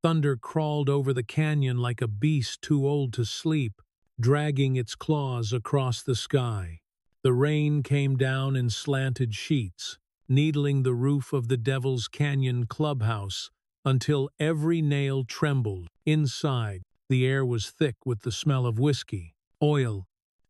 Thunder crawled over the canyon like a beast too old to sleep, dragging its claws across the sky. The rain came down in slanted sheets, needling the roof of the Devil's Canyon Clubhouse until every nail trembled. Inside, the air was thick with the smell of whiskey, oil,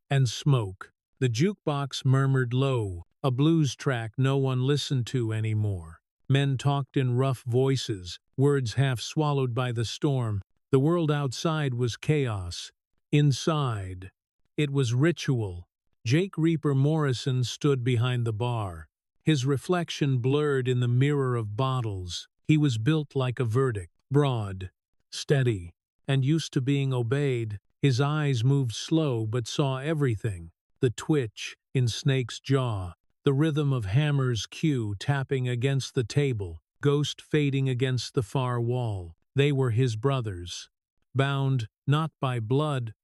and smoke. The jukebox murmured low, a blues track no one listened to anymore. Men talked in rough voices, words half swallowed by the storm. The world outside was chaos. Inside, it was ritual. Jake Reaper Morrison stood behind the bar, his reflection blurred in the mirror of bottles. He was built like a verdict, broad, steady, and used to being obeyed. His eyes moved slow but saw everything, the twitch in Snake's jaw, the rhythm of Hammer's cue tapping against the table, ghost fading against the far wall. They were his brothers, bound not by blood,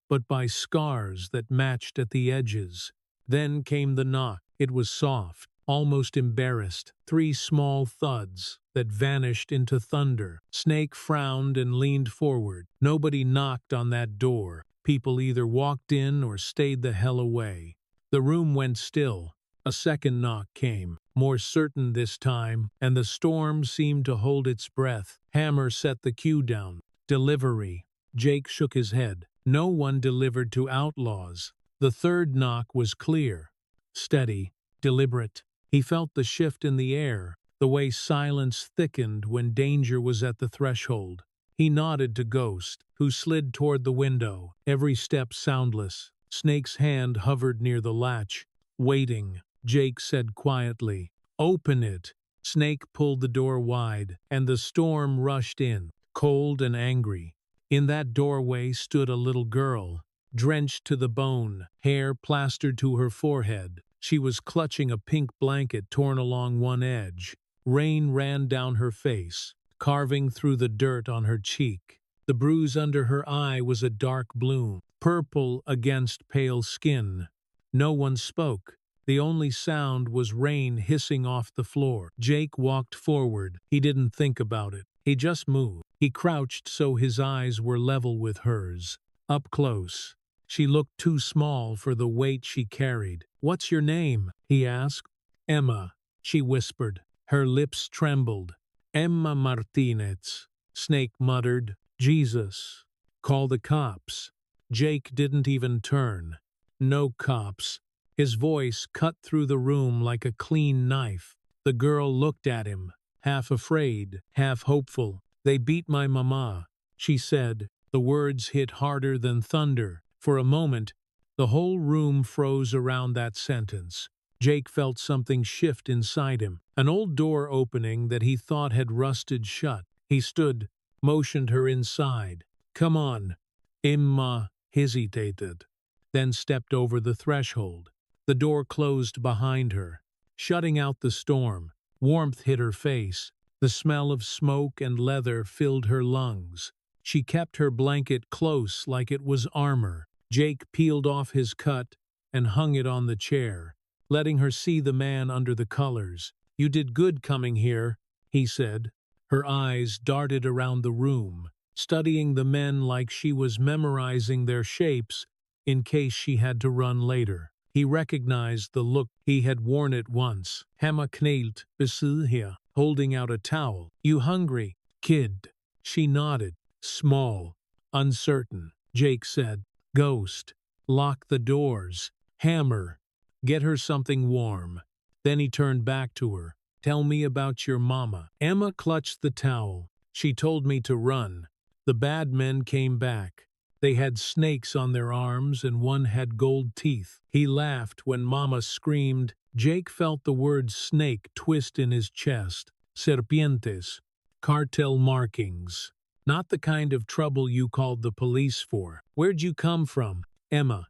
but by scars that matched at the edges. Then came the knock. It was soft, almost embarrassed. 3 small thuds that vanished into thunder. Snake frowned and leaned forward. Nobody knocked on that door. People either walked in or stayed the hell away. The room went still. A second knock came, more certain this time, and the storm seemed to hold its breath. Hammer set the cue down. Delivery. Jake shook his head. No one delivered to Outlaws. The third knock was clear, steady, deliberate. He felt the shift in the air, the way silence thickened when danger was at the threshold. He nodded to Ghost, who slid toward the window, every step soundless. Snake's hand hovered near the latch, waiting. Jake said quietly, "Open it." Snake pulled the door wide, and the storm rushed in, cold and angry. In that doorway stood a little girl, drenched to the bone, hair plastered to her forehead. She was clutching a pink blanket torn along one edge. Rain ran down her face, carving through the dirt on her cheek. The bruise under her eye was a dark bloom, purple against pale skin. No one spoke. The only sound was rain hissing off the floor. Jake walked forward. He didn't think about it. He just moved. He crouched so his eyes were level with hers. Up close. She looked too small for the weight she carried. "What's your name?" he asked. "Emma," she whispered. Her lips trembled. "Emma Martinez." Snake muttered, "Jesus. Call the cops." Jake didn't even turn. "No cops." His voice cut through the room like a clean knife. The girl looked at him, half afraid, half hopeful. "They beat my mama," she said. The words hit harder than thunder. For a moment, the whole room froze around that sentence. Jake felt something shift inside him, an old door opening that he thought had rusted shut. He stood, motioned her inside. "Come on." Emma hesitated, then stepped over the threshold. The door closed behind her, shutting out the storm. Warmth hit her face. The smell of smoke and leather filled her lungs. She kept her blanket close like it was armor. Jake peeled off his cut and hung it on the chair, letting her see the man under the colors. "You did good coming here," he said. Her eyes darted around the room, studying the men like she was memorizing their shapes in case she had to run later. He recognized the look. He had worn it once. "Hammer knelt beside her, holding out a towel." "You hungry, kid?" She nodded. "Small, uncertain." Jake said, "Ghost, lock the doors. Hammer, get her something warm." Then he turned back to her. "Tell me about your mama." Emma clutched the towel. "She told me to run. The bad men came back. They had snakes on their arms and one had gold teeth." He laughed when Mama screamed. Jake felt the word snake twist in his chest. "Serpentes. Cartel markings. Not the kind of trouble you called the police for." "Where'd you come from?" "Emma.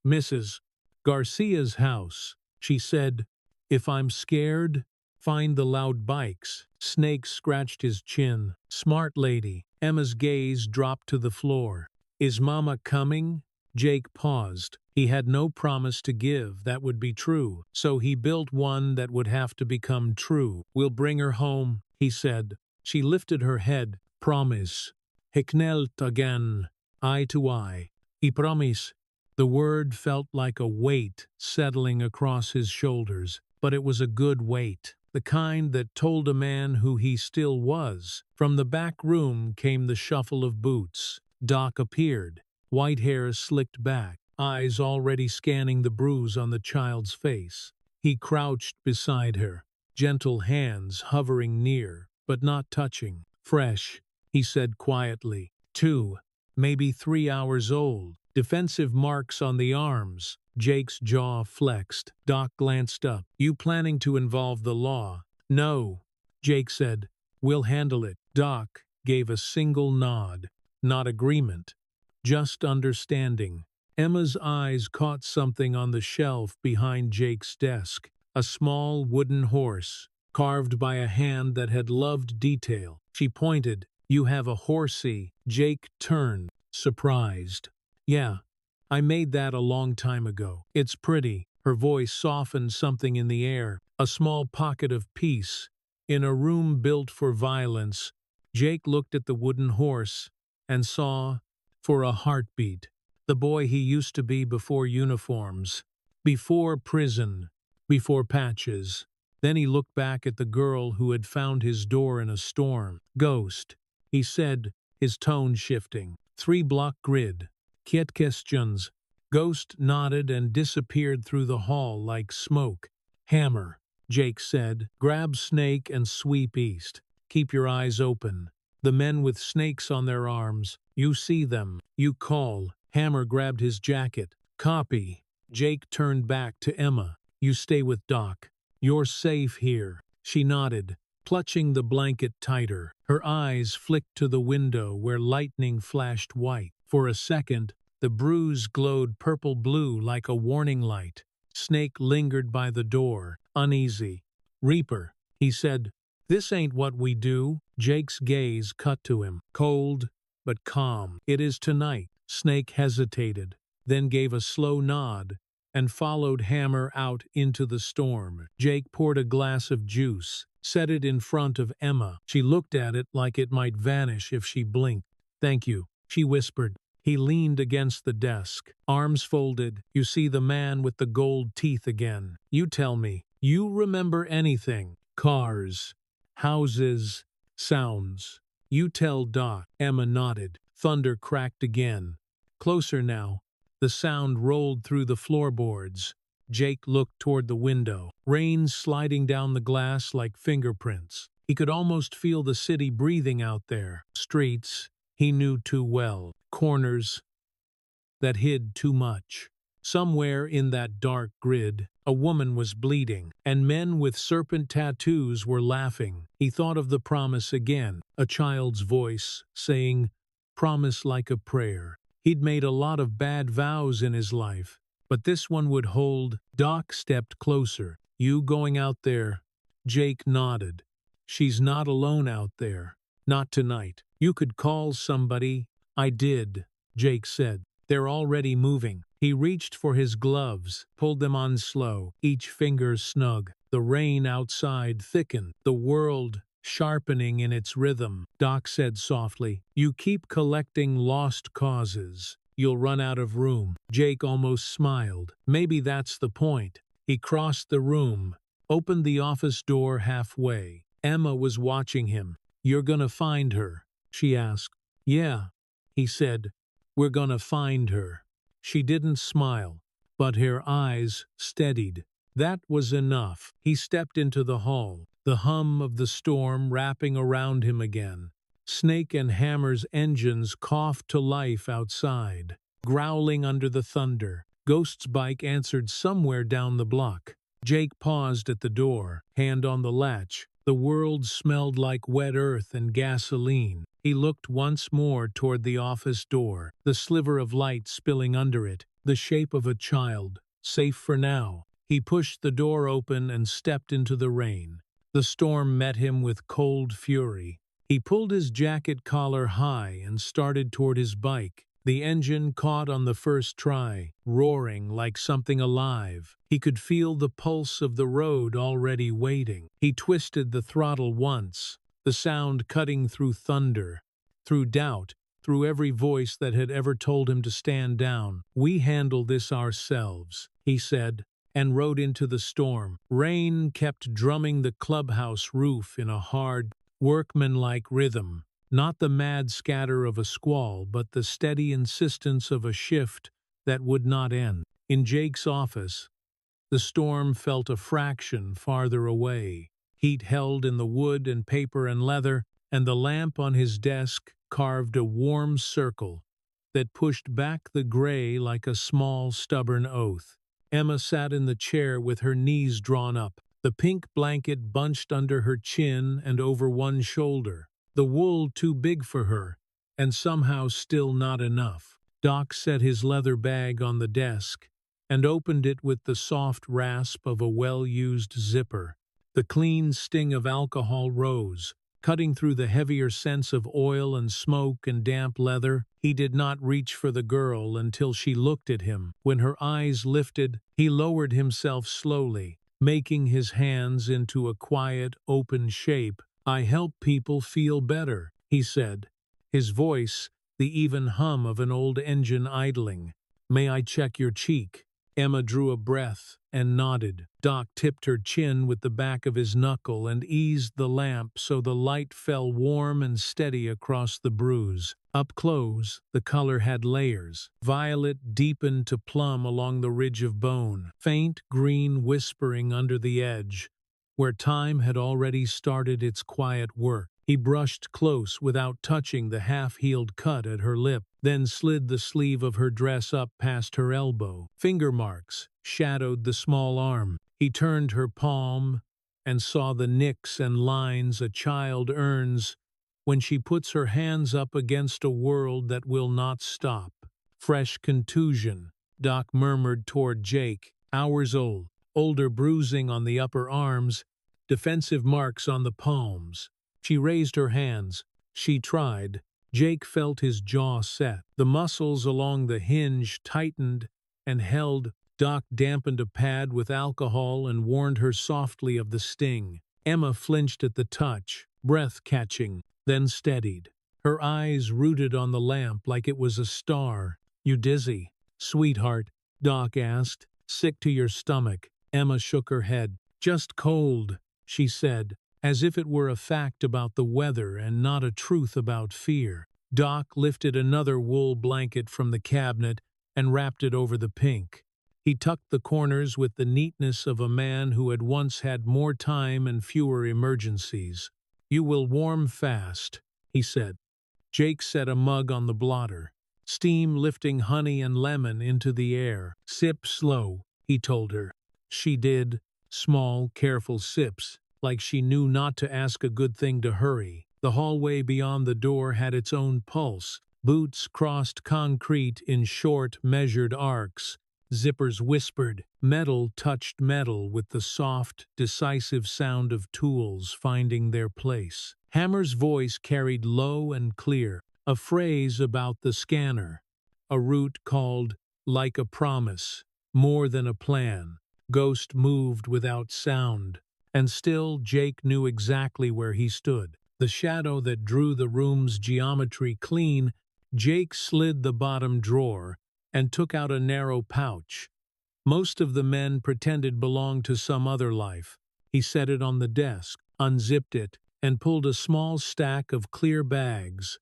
Mrs. Garcia's house." She said, "If I'm scared, find the loud bikes." Snake scratched his chin. "Smart lady." Emma's gaze dropped to the floor. "Is Mama coming?" Jake paused. He had no promise to give that would be true, so he built one that would have to become true. "We'll bring her home," he said. She lifted her head, Promise. Hicknelt again, eye to eye. I promise. The word felt like a weight settling across his shoulders, but it was a good weight, the kind that told a man who he still was. From the back room came the shuffle of boots. Doc appeared, white hair slicked back, eyes already scanning the bruise on the child's face. He crouched beside her, gentle hands hovering near, but not touching. Fresh, he said quietly. 2, maybe 3 hours old. Defensive marks on the arms. Jake's jaw flexed. Doc glanced up. You planning to involve the law? No, Jake said. We'll handle it. Doc gave a single nod. Not agreement, just understanding. Emma's eyes caught something on the shelf behind Jake's desk. A small wooden horse, carved by a hand that had loved detail. She pointed. You have a horsey. Jake turned, surprised. Yeah, I made that a long time ago. It's pretty. Her voice softened something in the air, a small pocket of peace. In a room built for violence, Jake looked at the wooden horse and saw, for a heartbeat, the boy he used to be before uniforms, before prison, before patches. Then he looked back at the girl who had found his door in a storm. Ghost, he said, his tone shifting. 3-block grid. Kiet questions. Ghost nodded and disappeared through the hall like smoke. Hammer, Jake said. Grab snake and sweep east. Keep your eyes open. The men with snakes on their arms, you see them. You call. Hammer grabbed his jacket. Copy. Jake turned back to Emma. You stay with Doc. You're safe here. She nodded, clutching the blanket tighter. Her eyes flicked to the window where lightning flashed white. For a second, the bruise glowed purple-blue like a warning light. Snake lingered by the door, uneasy. Reaper, he said. This ain't what we do. Jake's gaze cut to him, cold but calm. It is tonight. Snake hesitated, then gave a slow nod and followed Hammer out into the storm. Jake poured a glass of juice, set it in front of Emma. She looked at it like it might vanish if she blinked. Thank you, she whispered. He leaned against the desk, arms folded. You see the man with the gold teeth again. You tell me, you remember anything? Cars, houses, sounds. You tell Doc. Emma nodded. Thunder cracked again. Closer now. The sound rolled through the floorboards. Jake looked toward the window. Rain sliding down the glass like fingerprints. He could almost feel the city breathing out there. Streets he knew too well. Corners that hid too much. Somewhere in that dark grid, a woman was bleeding, and men with serpent tattoos were laughing. He thought of the promise again, a child's voice saying, "Promise like a prayer." He'd made a lot of bad vows in his life, but this one would hold. Doc stepped closer. You going out there? Jake nodded. She's not alone out there. Not tonight. You could call somebody. I did, Jake said. They're already moving. He reached for his gloves, pulled them on slow, each finger snug. The rain outside thickened, the world sharpening in its rhythm. Doc said softly, you keep collecting lost causes. You'll run out of room. Jake almost smiled. Maybe that's the point. He crossed the room, opened the office door halfway. Emma was watching him. You're gonna find her, she asked. Yeah, he said. We're gonna find her. She didn't smile, but her eyes steadied. That was enough. He stepped into the hall, the hum of the storm wrapping around him again. Snake and Hammer's engines coughed to life outside, growling under the thunder. Ghost's bike answered somewhere down the block. Jake paused at the door, hand on the latch. The world smelled like wet earth and gasoline. He looked once more toward the office door, the sliver of light spilling under it, the shape of a child, safe for now. He pushed the door open and stepped into the rain. The storm met him with cold fury. He pulled his jacket collar high and started toward his bike. The engine caught on the first try, roaring like something alive. He could feel the pulse of the road already waiting. He twisted the throttle once, the sound cutting through thunder. through doubt, through every voice that had ever told him to stand down. "We handle this ourselves," he said, and rode into the storm. Rain kept drumming the clubhouse roof in a hard, workmanlike rhythm, not the mad scatter of a squall, but the steady insistence of a shift that would not end. In Jake's office, the storm felt a fraction farther away. Heat held in the wood and paper and leather, and the lamp on his desk carved a warm circle that pushed back the gray like a small, stubborn oath. Emma sat in the chair with her knees drawn up, the pink blanket bunched under her chin and over one shoulder, the wool too big for her, and somehow still not enough. Doc set his leather bag on the desk and opened it with the soft rasp of a well-used zipper. The clean sting of alcohol rose, cutting through the heavier sense of oil and smoke and damp leather. He did not reach for the girl until she looked at him. When her eyes lifted, he lowered himself slowly, making his hands into a quiet, open shape. "I help people feel better," he said, his voice the even hum of an old engine idling. "May I check your cheek?" Emma drew a breath and nodded. Doc tipped her chin with the back of his knuckle and eased the lamp so the light fell warm and steady across the bruise. Up close, the color had layers. Violet deepened to plum along the ridge of bone, faint green whispering under the edge, where time had already started its quiet work. He brushed close without touching the half-healed cut at her lip, then slid the sleeve of her dress up past her elbow. Finger marks shadowed the small arm. He turned her palm and saw the nicks and lines a child earns when she puts her hands up against a world that will not stop. "Fresh contusion," Doc murmured toward Jake, hours old, older bruising on the upper arms, defensive marks on the palms. She raised her hands. She tried. Jake felt his jaw set. The muscles along the hinge tightened and held. Doc dampened a pad with alcohol and warned her softly of the sting. Emma flinched at the touch, breath catching, then steadied. Her eyes rooted on the lamp like it was a star. "You dizzy, sweetheart?" Doc asked. "Sick to your stomach?" Emma shook her head. "Just cold," she said, as if it were a fact about the weather and not a truth about fear. Doc lifted another wool blanket from the cabinet and wrapped it over the pink. He tucked the corners with the neatness of a man who had once had more time and fewer emergencies. "You will warm fast," he said. Jake set a mug on the blotter, steam lifting honey and lemon into the air. "Sip slow," he told her. She did, small, careful sips, like she knew not to ask a good thing to hurry. The hallway beyond the door had its own pulse. Boots crossed concrete in short, measured arcs. Zippers whispered. Metal touched metal with the soft, decisive sound of tools finding their place. Hammer's voice carried low and clear, a phrase about the scanner, a route called "like a promise," more than a plan. Ghost moved without sound, and still Jake knew exactly where he stood. The shadow that drew the room's geometry clean. Jake slid the bottom drawer and took out a narrow pouch. Most of the men pretended belonged to some other life. He set it on the desk, unzipped it, and pulled a small stack of clear bags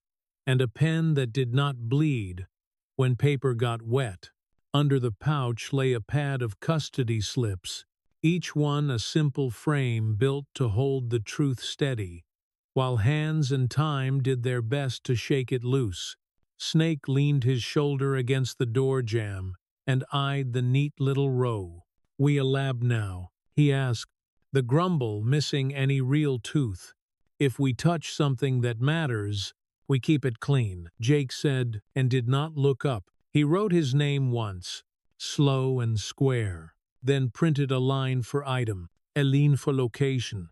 and a pen that did not bleed when paper got wet. Under the pouch lay a pad of custody slips, each one a simple frame built to hold the truth steady, while hands and time did their best to shake it loose. Snake leaned his shoulder against the door jamb and eyed the neat little row. "We a lab now?" he asked, the grumble missing any real tooth. "If we touch something that matters, we keep it clean," Jake said, and did not look up. He wrote his name once, slow and square, then printed a line for item, a line for location,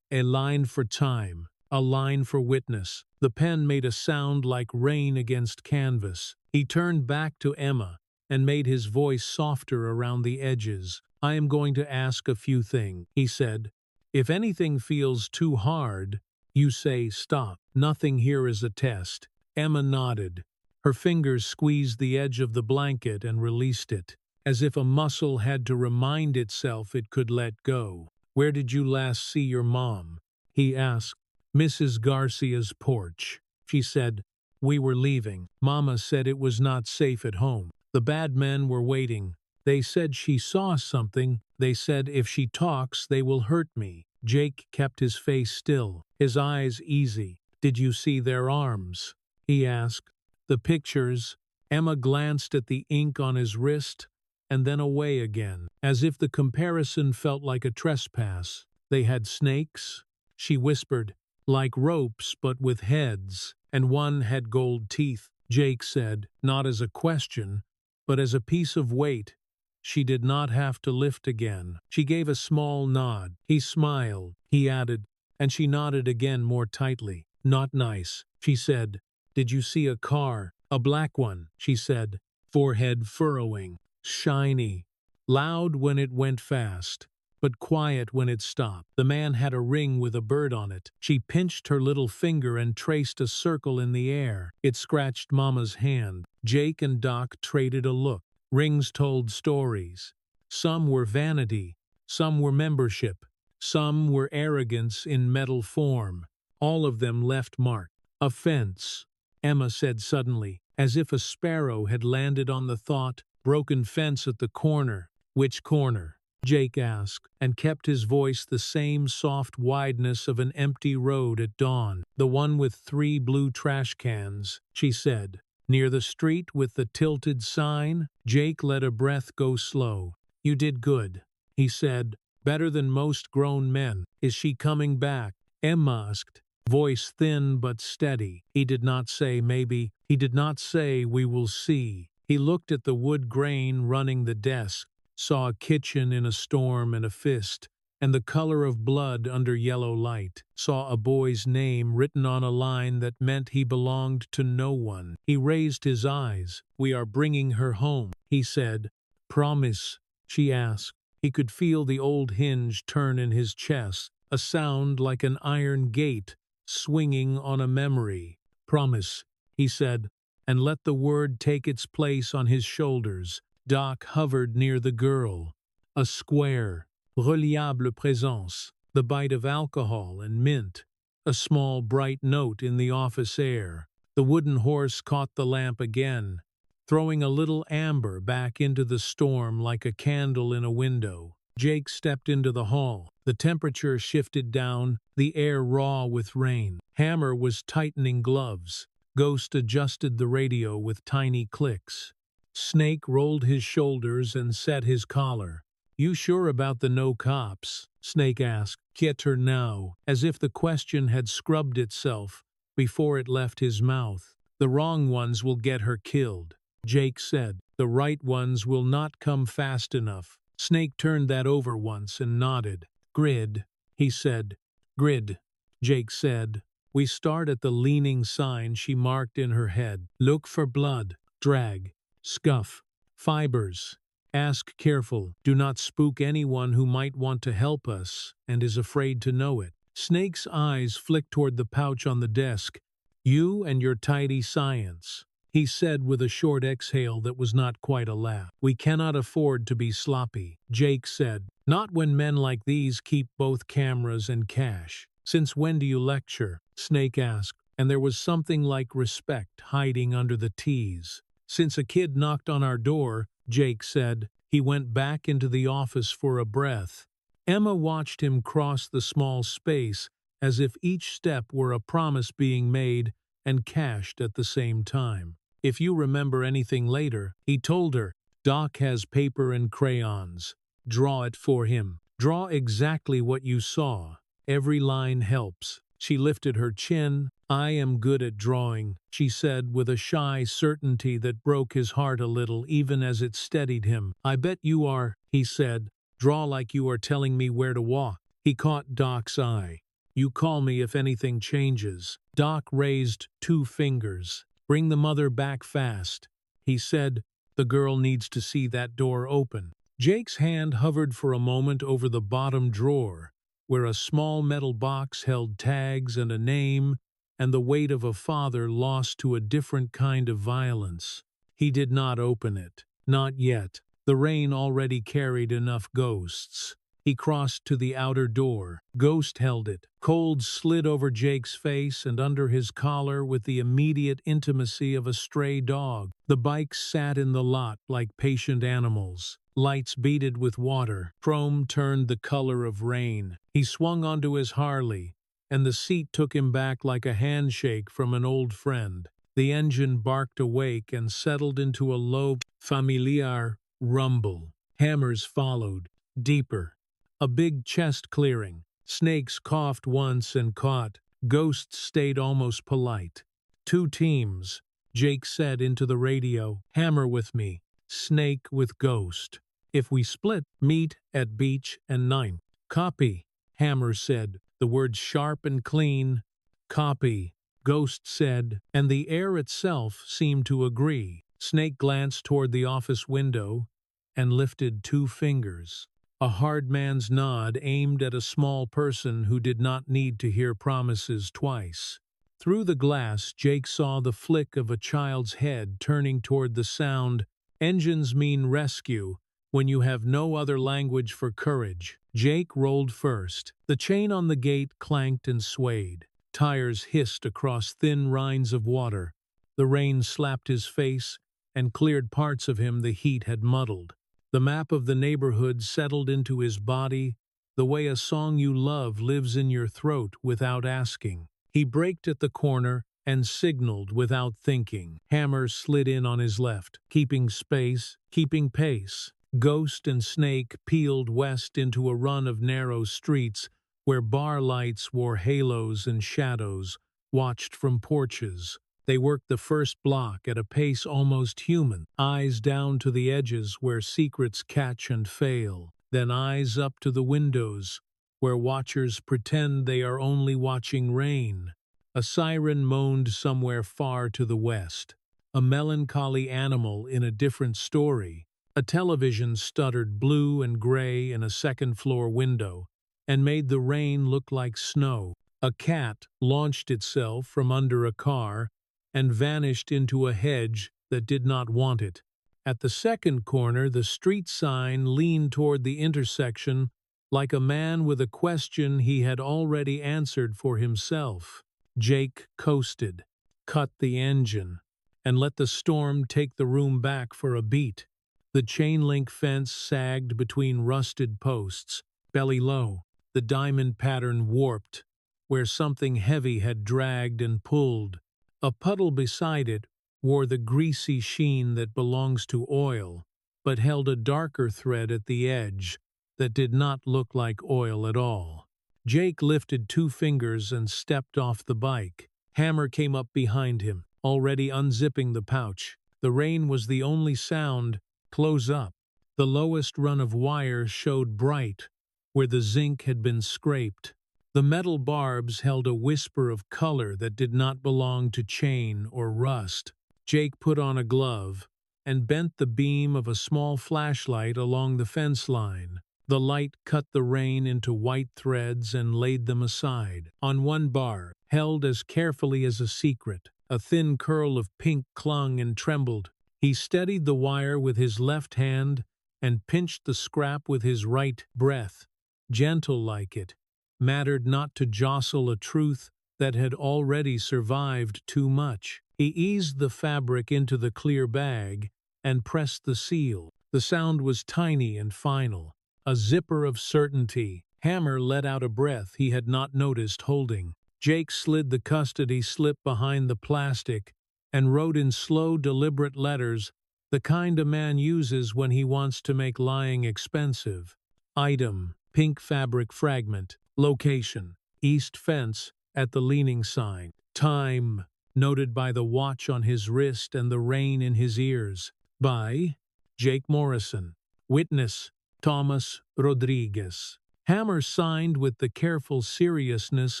a line for time, a line for witness. The pen made a sound like rain against canvas. He turned back to Emma and made his voice softer around the edges. "I am going to ask a few things," he said. "If anything feels too hard, you say stop. Nothing here is a test." Emma nodded. Her fingers squeezed the edge of the blanket and released it, as if a muscle had to remind itself it could let go. "Where did you last see your mom?" he asked. "Mrs. Garcia's porch," she said. "We were leaving. Mama said it was not safe at home. The bad men were waiting. They said she saw something. They said if she talks, they will hurt me." Jake kept his face still, his eyes easy. "Did you see their arms?" he asked. "The pictures." Emma glanced at the ink on his wrist, and then away again, as if the comparison felt like a trespass. "They had snakes," she whispered, "like ropes but with heads, and one had gold teeth." Jake said, not as a question, but as a piece of weight. She did not have to lift again. She gave a small nod. He smiled. He added, and she nodded again more tightly. "Not nice," she said. "Did you see a car?" "A black one," she said, forehead furrowing. "Shiny. Loud when it went fast, but quiet when it stopped. The man had a ring with a bird on it." She pinched her little finger and traced a circle in the air. It scratched Mama's hand. Jake and Doc traded a look. Rings told stories. Some were vanity, some were membership, some were arrogance in metal form. All of them left mark. "A fence," Emma said suddenly, as if a sparrow had landed on the thought. "Broken fence at the corner." "Which corner?" Jake asked, and kept his voice the same soft wideness of an empty road at dawn. "The one with 3 blue trash cans," she said. "Near the street with the tilted sign?" Jake let a breath go slow. "You did good," he said. "Better than most grown men." "Is she coming back?" Emma asked, voice thin but steady. He did not say maybe. He did not say we will see. He looked at the wood grain running the desk, saw a kitchen in a storm and a fist, and the color of blood under yellow light, saw a boy's name written on a line that meant he belonged to no one. He raised his eyes. "We are bringing her home," he said. "Promise?" she asked. He could feel the old hinge turn in his chest, a sound like an iron gate swinging on a memory. "Promise," he said, and let the word take its place on his shoulders. Doc hovered near the girl. A square, reliable présence, the bite of alcohol and mint, a small bright note in the office air. The wooden horse caught the lamp again, throwing a little amber back into the storm like a candle in a window. Jake stepped into the hall. The temperature shifted down, the air raw with rain. Hammer was tightening gloves. Ghost adjusted the radio with tiny clicks. Snake rolled his shoulders and set his collar. "You sure about the no cops?" Snake asked. "Get her now," as if the question had scrubbed itself before it left his mouth. "The wrong ones will get her killed," Jake said. "The right ones will not come fast enough." Snake turned that over once and nodded. "Grid," he said. "Grid," Jake said. "We start at the leaning sign she marked in her head. Look for blood, drag, scuff, fibers. Ask careful. Do not spook anyone who might want to help us and is afraid to know it." Snake's eyes flicked toward the pouch on the desk. "You and your tidy science," he said with a short exhale that was not quite a laugh. "We cannot afford to be sloppy," Jake said. "Not when men like these keep both cameras and cash." "Since when do you lecture?" Snake asked, and there was something like respect hiding under the tease. "Since a kid knocked on our door," Jake said. He went back into the office for a breath. Emma watched him cross the small space as if each step were a promise being made and cashed at the same time. "If you remember anything later," he told her, "Doc has paper and crayons. Draw it for him. Draw exactly what you saw. Every line helps." She lifted her chin. "I am good at drawing," she said with a shy certainty that broke his heart a little even as it steadied him. "I bet you are," he said. "Draw like you are telling me where to walk." He caught Doc's eye. "You call me if anything changes." Doc raised 2 fingers. "Bring the mother back fast," he said. "The girl needs to see that door open." Jake's hand hovered for a moment over the bottom drawer, where a small metal box held tags and a name, and the weight of a father lost to a different kind of violence. He did not open it. Not yet. The rain already carried enough ghosts. He crossed to the outer door. Ghost held it. Cold slid over Jake's face and under his collar with the immediate intimacy of a stray dog. The bikes sat in the lot like patient animals. Lights beaded with water. Chrome turned the color of rain. He swung onto his Harley, and the seat took him back like a handshake from an old friend. The engine barked awake and settled into a low, familiar rumble. Hammers followed, deeper. A big chest clearing. Snakes coughed once and caught. Ghosts stayed almost polite. 2 teams, Jake said into the radio. Hammer with me. Snake with Ghost. If we split, meet at beach and 9. Copy, Hammer said, the words sharp and clean. Copy, Ghost said, and the air itself seemed to agree. Snake glanced toward the office window and lifted 2 fingers. A hard man's nod aimed at a small person who did not need to hear promises twice. Through the glass, Jake saw the flick of a child's head turning toward the sound. Engines mean rescue when you have no other language for courage. Jake rolled first. The chain on the gate clanked and swayed. Tires hissed across thin rinds of water. The rain slapped his face and cleared parts of him the heat had muddled. The map of the neighborhood settled into his body, the way a song you love lives in your throat without asking. He braked at the corner and signaled without thinking. Hammer slid in on his left, keeping space, keeping pace. Ghost and Snake peeled west into a run of narrow streets where bar lights wore halos and shadows, watched from porches. They worked the first block at a pace almost human, eyes down to the edges where secrets catch and fail, then eyes up to the windows where watchers pretend they are only watching rain. A siren moaned somewhere far to the west, a melancholy animal in a different story. A television stuttered blue and gray in a second-floor window and made the rain look like snow. A cat launched itself from under a car and vanished into a hedge that did not want it. At the second corner, the street sign leaned toward the intersection like a man with a question he had already answered for himself. Jake coasted, cut the engine, and let the storm take the room back for a beat. The chain-link fence sagged between rusted posts, belly low, the diamond pattern warped, where something heavy had dragged and pulled. A puddle beside it wore the greasy sheen that belongs to oil, but held a darker thread at the edge that did not look like oil at all. Jake lifted 2 fingers and stepped off the bike. Hammer came up behind him, already unzipping the pouch. The rain was the only sound. Close up. The lowest run of wire showed bright where the zinc had been scraped. The metal barbs held a whisper of color that did not belong to chain or rust. Jake put on a glove and bent the beam of a small flashlight along the fence line. The light cut the rain into white threads and laid them aside. On one bar, held as carefully as a secret, a thin curl of pink clung and trembled. He steadied the wire with his left hand and pinched the scrap with his right. Breath, gentle like it, mattered not to jostle a truth that had already survived too much. He eased the fabric into the clear bag and pressed the seal. The sound was tiny and final, a zipper of certainty. Hammer let out a breath he had not noticed holding. Jake slid the custody slip behind the plastic and wrote in slow, deliberate letters, the kind a man uses when he wants to make lying expensive. Item, pink fabric fragment. Location, east fence at the leaning sign. Time, noted by the watch on his wrist and the rain in his ears. By Jake Morrison. Witness, Thomas Rodriguez. Hammer signed with the careful seriousness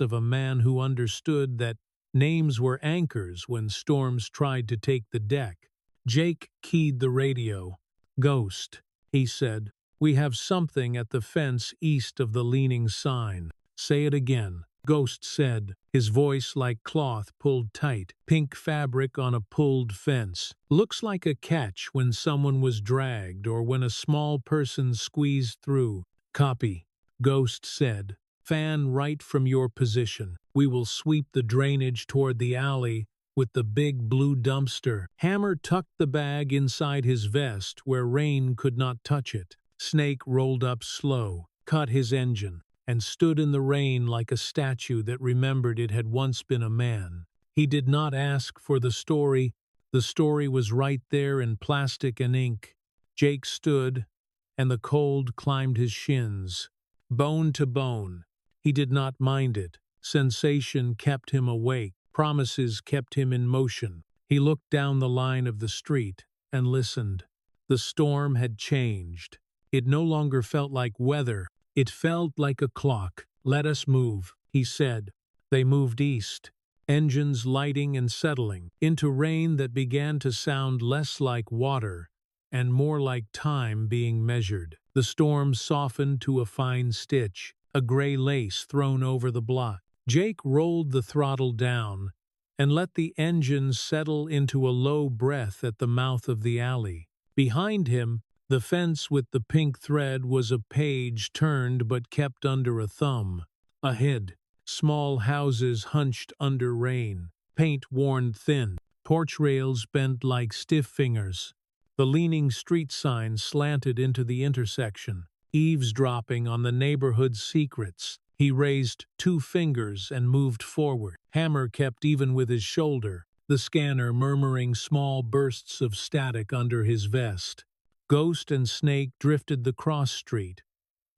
of a man who understood that names were anchors when storms tried to take the deck. Jake keyed the radio. Ghost, he said. We have something at the fence east of the leaning sign. Say it again. Ghost said, his voice like cloth pulled tight, pink fabric on a pulled fence. Looks like a catch when someone was dragged or when a small person squeezed through. Copy, Ghost said. Fan right from your position. We will sweep the drainage toward the alley with the big blue dumpster. Hammer tucked the bag inside his vest where rain could not touch it. Snake rolled up slow, cut his engine, and stood in the rain like a statue that remembered it had once been a man. He did not ask for the story was right there in plastic and ink. Jake stood, and the cold climbed his shins. Bone to bone, he did not mind it. Sensation kept him awake, promises kept him in motion. He looked down the line of the street and listened. The storm had changed. It no longer felt like weather. It felt like a clock. Let us move, he said. They moved east, engines lighting and settling, into rain that began to sound less like water and more like time being measured. The storm softened to a fine stitch, a gray lace thrown over the blot. Jake rolled the throttle down and let the engine settle into a low breath at the mouth of the alley. Behind him, the fence with the pink thread was a page turned but kept under a thumb. Ahead, small houses hunched under rain, paint worn thin, porch rails bent like stiff fingers. The leaning street sign slanted into the intersection, eavesdropping on the neighborhood's secrets. He raised 2 fingers and moved forward. Hammer kept even with his shoulder, the scanner murmuring small bursts of static under his vest. Ghost and Snake drifted the cross street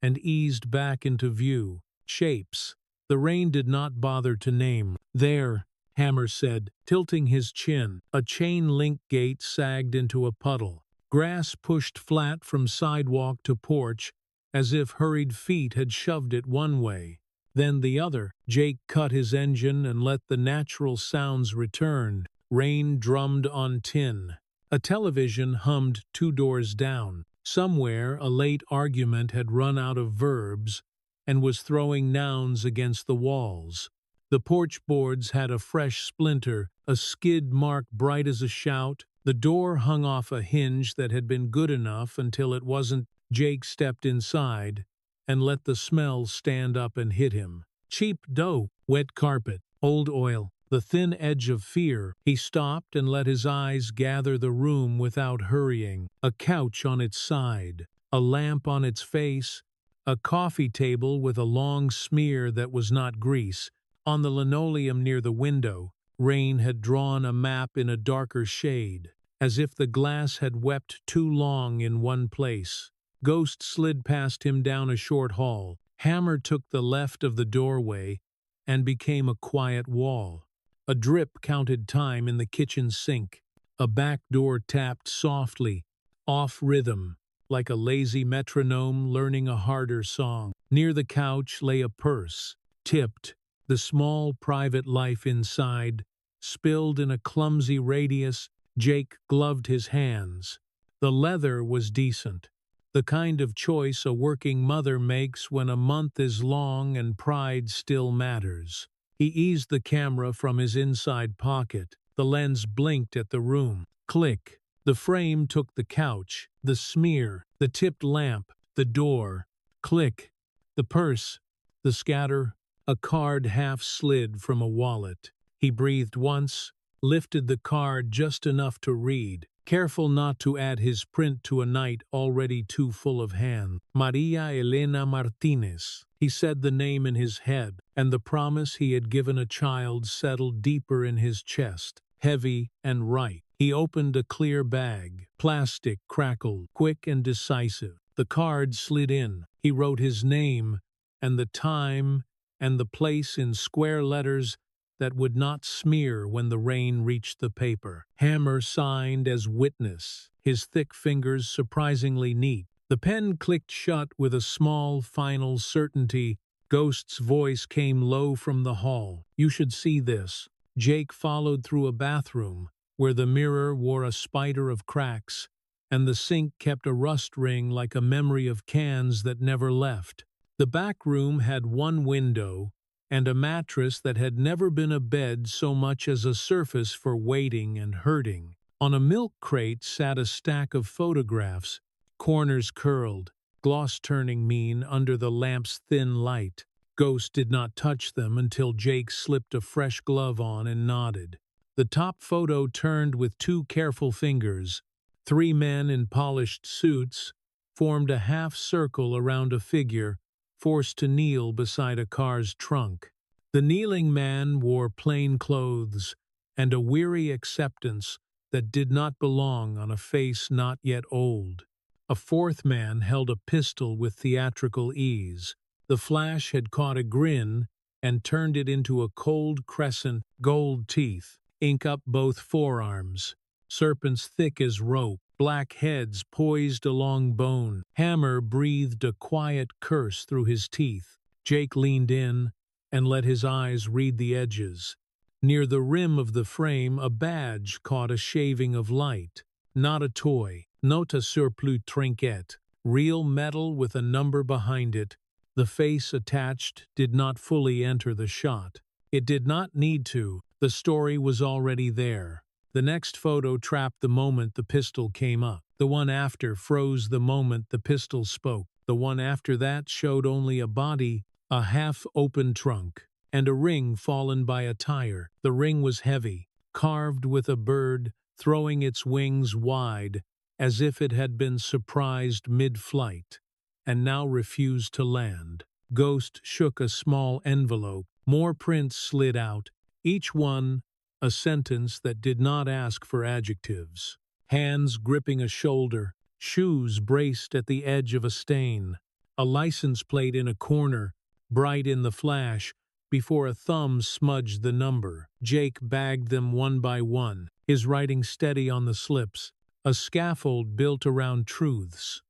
and eased back into view. Shapes the rain did not bother to name. There, Hammer said, tilting his chin. A chain-link gate sagged into a puddle. Grass pushed flat from sidewalk to porch, as if hurried feet had shoved it one way, then the other. Jake cut his engine and let the natural sounds return. Rain drummed on tin. A television hummed 2 doors down. Somewhere a late argument had run out of verbs and was throwing nouns against the walls. The porch boards had a fresh splinter, a skid mark bright as a shout. The door hung off a hinge that had been good enough until it wasn't. Jake stepped inside and let the smell stand up and hit him. Cheap dough, wet carpet, old oil, the thin edge of fear. He stopped and let his eyes gather the room without hurrying. A couch on its side, a lamp on its face, a coffee table with a long smear that was not grease. On the linoleum near the window, rain had drawn a map in a darker shade, as if the glass had wept too long in one place. Ghost slid past him down a short hall. Hammer took the left of the doorway and became a quiet wall. A drip counted time in the kitchen sink. A back door tapped softly, off rhythm, like a lazy metronome learning a harder song. Near the couch lay a purse, tipped, the small private life inside, spilled in a clumsy radius. Jake gloved his hands. The leather was decent, the kind of choice a working mother makes when a month is long and pride still matters. He eased the camera from his inside pocket. The lens blinked at the room. Click. The frame took the couch, the smear, the tipped lamp, the door. Click. The purse, the scatter. A card half slid from a wallet. He breathed once, lifted the card just enough to read, careful not to add his print to a night already too full of hand. Maria Elena Martinez. He said the name in his head, and the promise he had given a child settled deeper in his chest, heavy and right. He opened a clear bag. Plastic crackled, quick and decisive. The card slid in. He wrote his name and the time and the place in square letters that would not smear when the rain reached the paper. Hammer signed as witness, his thick fingers surprisingly neat. The pen clicked shut with a small, final certainty. Ghost's voice came low from the hall. You should see this. Jake followed through a bathroom, where the mirror wore a spider of cracks, and the sink kept a rust ring like a memory of cans that never left. The back room had one window, and a mattress that had never been a bed so much as a surface for waiting and hurting. On a milk crate sat a stack of photographs, corners curled, gloss turning mean under the lamp's thin light. Ghost did not touch them until Jake slipped a fresh glove on and nodded. The top photo turned with two careful fingers. Three men in polished suits formed a half circle around a figure forced to kneel beside a car's trunk. The kneeling man wore plain clothes and a weary acceptance that did not belong on a face not yet old. A fourth man held a pistol with theatrical ease. The flash had caught a grin and turned it into a cold crescent, gold teeth, ink up both forearms. Serpents thick as rope, black heads poised along bone. Hammer breathed a quiet curse through his teeth. Jake leaned in and let his eyes read the edges. Near the rim of the frame, a badge caught a shaving of light. Not a toy, not a surplus trinket. Real metal with a number behind it. The face attached did not fully enter the shot. It did not need to. The story was already there. The next photo trapped the moment the pistol came up. The one after froze the moment the pistol spoke. The one after that showed only a body, a half-open trunk, and a ring fallen by a tire. The ring was heavy, carved with a bird throwing its wings wide, as if it had been surprised mid-flight, and now refused to land. Ghost shook a small envelope. More prints slid out, each one a sentence that did not ask for adjectives. Hands gripping a shoulder, shoes braced at the edge of a stain, a license plate in a corner, bright in the flash, before a thumb smudged the number. Jake bagged them one by one, his writing steady on the slips, a scaffold built around truths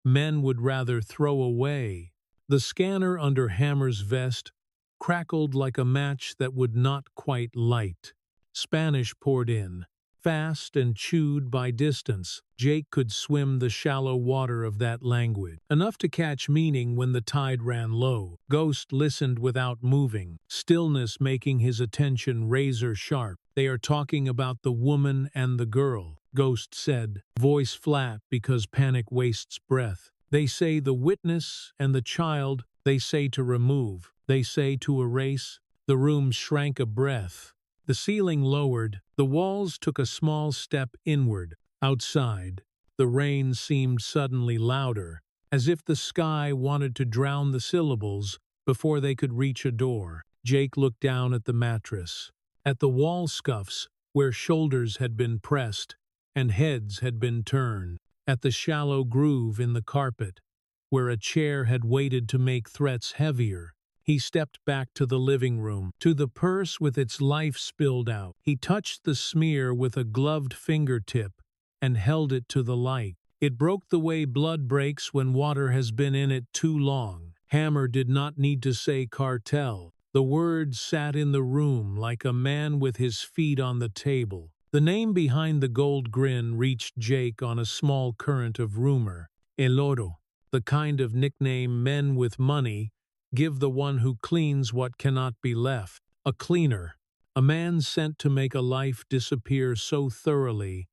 men would rather throw away. The scanner under Hammer's vest crackled like a match that would not quite light. Spanish poured in, fast and chewed by distance. Jake could swim the shallow water of that language, enough to catch meaning when the tide ran low. Ghost listened without moving, stillness making his attention razor sharp. They are talking about the woman and the girl, Ghost said, voice flat because panic wastes breath. They say the witness and the child, they say to remove, they say to erase. The room shrank a breath. The ceiling lowered, the walls took a small step inward. Outside, the rain seemed suddenly louder, as if the sky wanted to drown the syllables before they could reach a door. Jake looked down at the mattress, at the wall scuffs where shoulders had been pressed and heads had been turned, at the shallow groove in the carpet, where a chair had waited to make threats heavier. He stepped back to the living room, to the purse with its life spilled out. He touched the smear with a gloved fingertip and held it to the light. It broke the way blood breaks when water has been in it too long. Hammer did not need to say cartel. The word sat in the room like a man with his feet on the table. The name behind the gold grin reached Jake on a small current of rumor. El Oro, the kind of nickname men with money give the one who cleans what cannot be left. A cleaner, a man sent to make a life disappear so thoroughly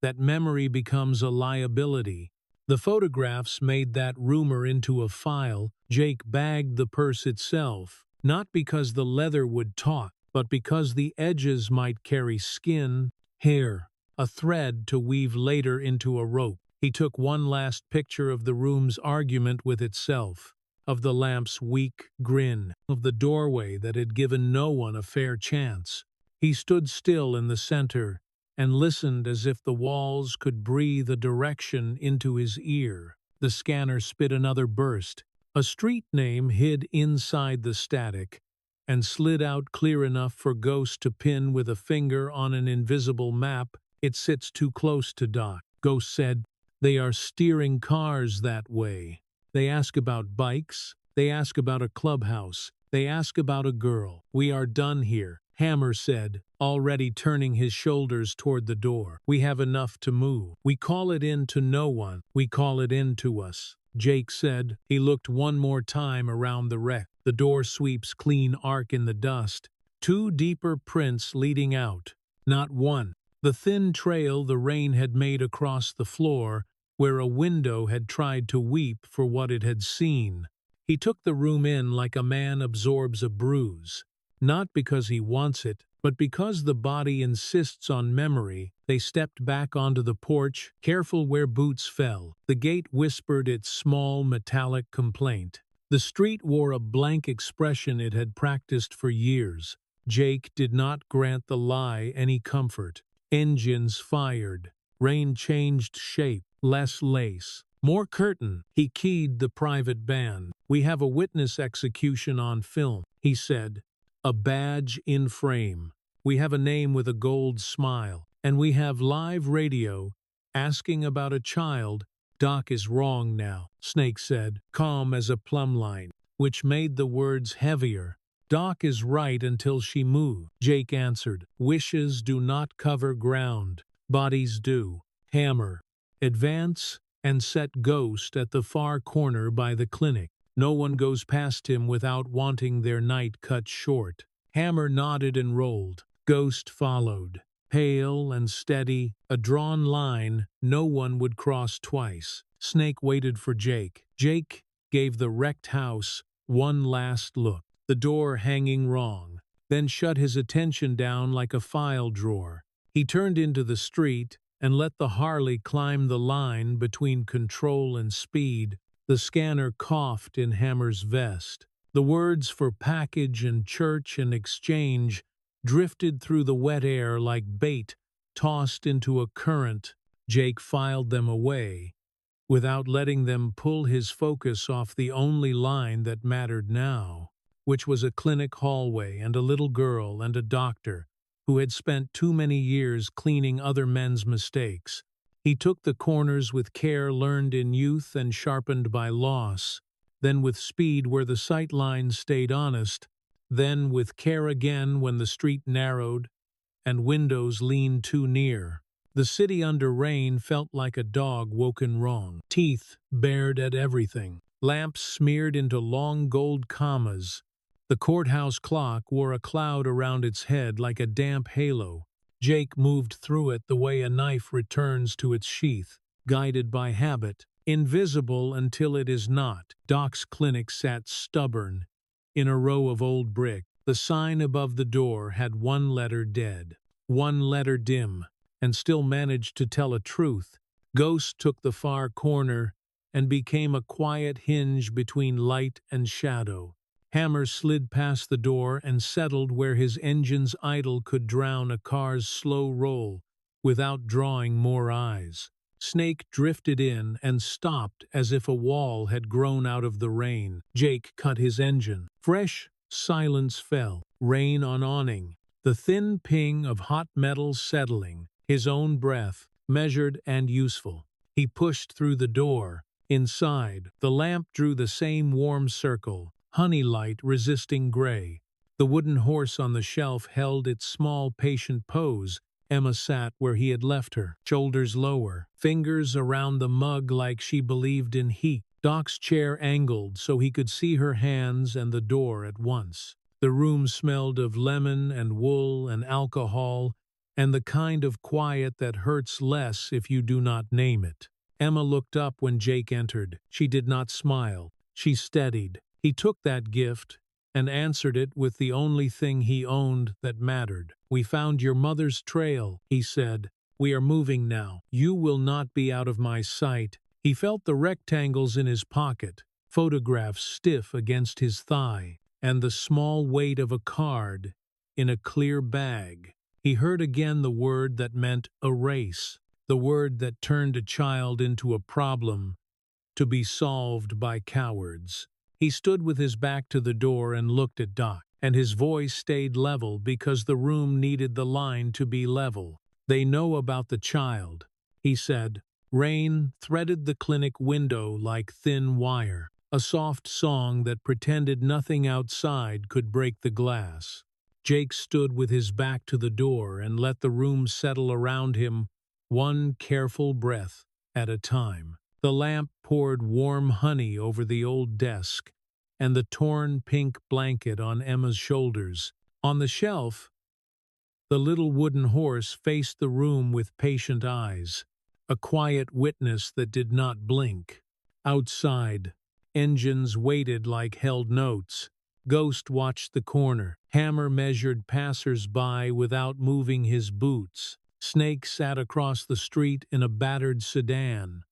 that memory becomes a liability. The photographs made that rumor into a file. Jake bagged the purse itself, not because the leather would taut, but because the edges might carry skin, hair, a thread to weave later into a rope. He took one last picture of the room's argument with itself, of the lamp's weak grin, of the doorway that had given no one a fair chance. He stood still in the center and listened as if the walls could breathe a direction into his ear. The scanner spit another burst. A street name hid inside the static and slid out clear enough for Ghost to pin with a finger on an invisible map. It sits too close to Doc. Ghost said, they are steering cars that way. They ask about bikes, they ask about a clubhouse, they ask about a girl. We are done here, Hammer said, already turning his shoulders toward the door. We have enough to move. We call it in to no one, we call it in to us. Jake said. He looked one more time around the wreck. The door sweeps clean arc in the dust. Two deeper prints leading out. Not one. The thin trail the rain had made across the floor, where a window had tried to weep for what it had seen. He took the room in like a man absorbs a bruise. Not because he wants it, but because the body insists on memory. They stepped back onto the porch, careful where boots fell. The gate whispered its small metallic complaint. The street wore a blank expression it had practiced for years. Jake did not grant the lie any comfort. Engines fired. Rain changed shape. Less lace. More curtain. He keyed the private band. "We have a witness execution on film," he said. "A badge in frame. We have a name with a gold smile. And we have live radio asking about a child." "Doc is wrong now," Snake said, calm as a plumb line, which made the words heavier. "Doc is right until she moved," Jake answered. "Wishes do not cover ground. Bodies do." Hammer. Advance and set Ghost at the far corner by the clinic. No one goes past him without wanting their night cut short. Hammer nodded and rolled. Ghost followed. Pale and steady, a drawn line no one would cross twice. Snake waited for Jake. Jake gave the wrecked house one last look, the door hanging wrong, then shut his attention down like a file drawer. He turned into the street and let the Harley climb the line between control and speed. The scanner coughed in Hammer's vest. The words for package and church and exchange drifted through the wet air like bait tossed into a current. Jake filed them away, without letting them pull his focus off the only line that mattered now, which was a clinic hallway and a little girl and a doctor who had spent too many years cleaning other men's mistakes. He took the corners with care learned in youth and sharpened by loss, then with speed where the sight lines stayed honest, then with care again when the street narrowed and windows leaned too near. The city under rain felt like a dog woken wrong. Teeth bared at everything. Lamps smeared into long gold commas. The courthouse clock wore a cloud around its head like a damp halo. Jake moved through it the way a knife returns to its sheath, guided by habit, invisible until it is not. Doc's clinic sat stubborn, in a row of old brick. The sign above the door had one letter dead, one letter dim, and still managed to tell a truth. Ghost took the far corner and became a quiet hinge between light and shadow. Hammer slid past the door and settled where his engine's idle could drown a car's slow roll without drawing more eyes. Snake drifted in and stopped as if a wall had grown out of the rain. Jake cut his engine. Fresh silence fell. Rain on awning. The thin ping of hot metal settling. His own breath, measured and useful. He pushed through the door. Inside, the lamp drew the same warm circle. Honey light resisting gray. The wooden horse on the shelf held its small patient pose. Emma sat where he had left her, shoulders lower, fingers around the mug like she believed in heat. Doc's chair angled so he could see her hands and the door at once. The room smelled of lemon and wool and alcohol, and the kind of quiet that hurts less if you do not name it. Emma looked up when Jake entered. She did not smile. She steadied. He took that gift and answered it with the only thing he owned that mattered. "We found your mother's trail," he said. "We are moving now. You will not be out of my sight." He felt the rectangles in his pocket, photographs stiff against his thigh, and the small weight of a card in a clear bag. He heard again the word that meant erase, the word that turned a child into a problem to be solved by cowards. He stood with his back to the door and looked at Doc, and his voice stayed level because the room needed the line to be level. "They know about the child," he said. Rain threaded the clinic window like thin wire, a soft song that pretended nothing outside could break the glass. Jake stood with his back to the door and let the room settle around him, one careful breath at a time. The lamp poured warm honey over the old desk and the torn pink blanket on Emma's shoulders. On the shelf, the little wooden horse faced the room with patient eyes, a quiet witness that did not blink. Outside, engines waited like held notes. Ghost watched the corner. Hammer measured passers-by without moving his boots. Snake sat across the street in a battered sedan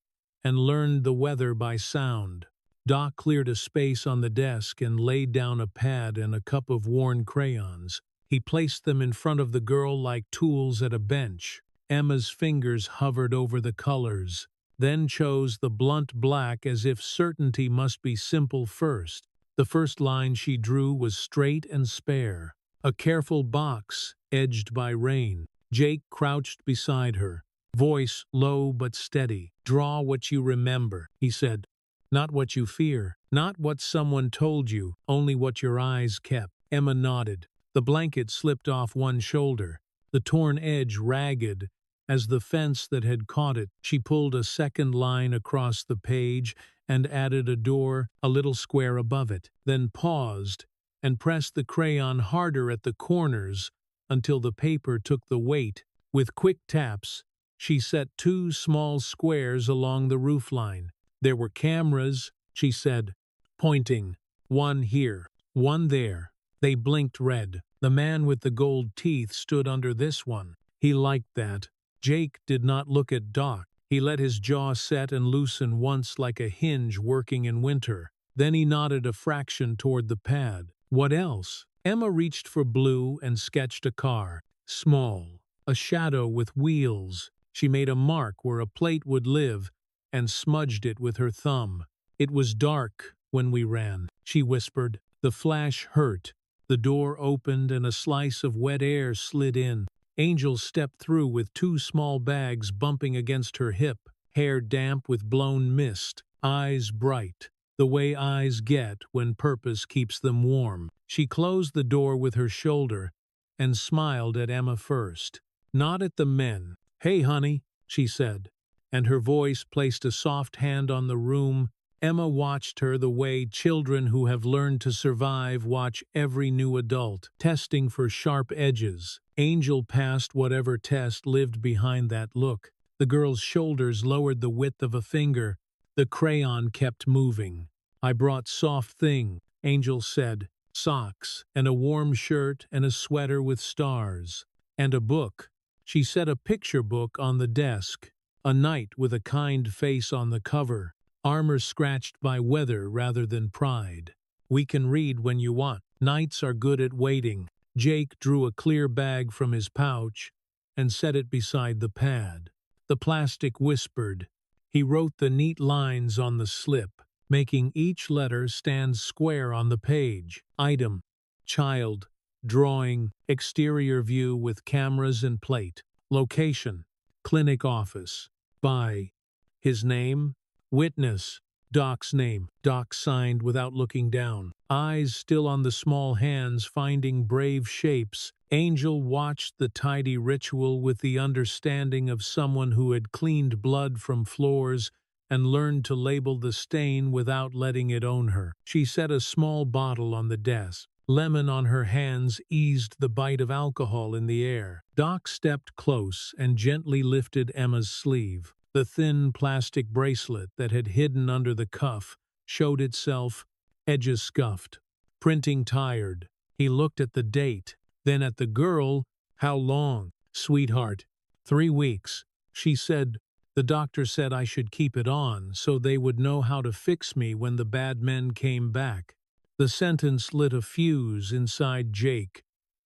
and learned the weather by sound. Doc cleared a space on the desk and laid down a pad and a cup of worn crayons. He placed them in front of the girl like tools at a bench. Emma's fingers hovered over the colors, then chose the blunt black as if certainty must be simple first. The first line she drew was straight and spare, a careful box edged by rain. Jake crouched beside her, voice low but steady. "Draw what you remember," he said. "Not what you fear, not what someone told you, only what your eyes kept." Emma nodded. The blanket slipped off one shoulder, the torn edge ragged as the fence that had caught it. She pulled a second line across the page and added a door a little square above it, then paused and pressed the crayon harder at the corners until the paper took the weight. With quick taps, she set two small squares along the roofline. "There were cameras," she said, pointing. "One here, one there." They blinked red. The man with the gold teeth stood under this one. He liked that. Jake did not look at Doc. He let his jaw set and loosen once like a hinge working in winter. Then he nodded a fraction toward the pad. "What else?" Emma reached for blue and sketched a car. Small, a shadow with wheels. She made a mark where a plate would live and smudged it with her thumb. "It was dark when we ran," she whispered. The flash hurt. The door opened and a slice of wet air slid in. Angel stepped through with two small bags bumping against her hip, hair damp with blown mist, eyes bright, the way eyes get when purpose keeps them warm. She closed the door with her shoulder and smiled at Emma first, not at the men. "Hey, honey," she said, and her voice placed a soft hand on the room. Emma watched her the way children who have learned to survive watch every new adult, testing for sharp edges. Angel passed whatever test lived behind that look. The girl's shoulders lowered the width of a finger. The crayon kept moving. "I brought soft thing," Angel said. "Socks, and a warm shirt, and a sweater with stars. And a book." She set a picture book on the desk. A knight with a kind face on the cover. Armor scratched by weather rather than pride. "We can read when you want. Knights are good at waiting." Jake drew a clear bag from his pouch and set it beside the pad. The plastic whispered. He wrote the neat lines on the slip, making each letter stand square on the page. Item: child, drawing, exterior view with cameras and plate. Location: clinic office. By his name, witness, Doc's name. Doc signed without looking down, eyes still on the small hands finding brave shapes. Angel watched the tidy ritual with the understanding of someone who had cleaned blood from floors and learned to label the stain without letting it own her. She set a small bottle on the desk. Lemon on her hands eased the bite of alcohol in the air. Doc stepped close and gently lifted Emma's sleeve. The thin plastic bracelet that had hidden under the cuff showed itself, edges scuffed. Printing tired. He looked at the date, then at the girl. "How long?" "Sweetheart, 3 weeks." She said, "The doctor said I should keep it on so they would know how to fix me when the bad men came back." The sentence lit a fuse inside Jake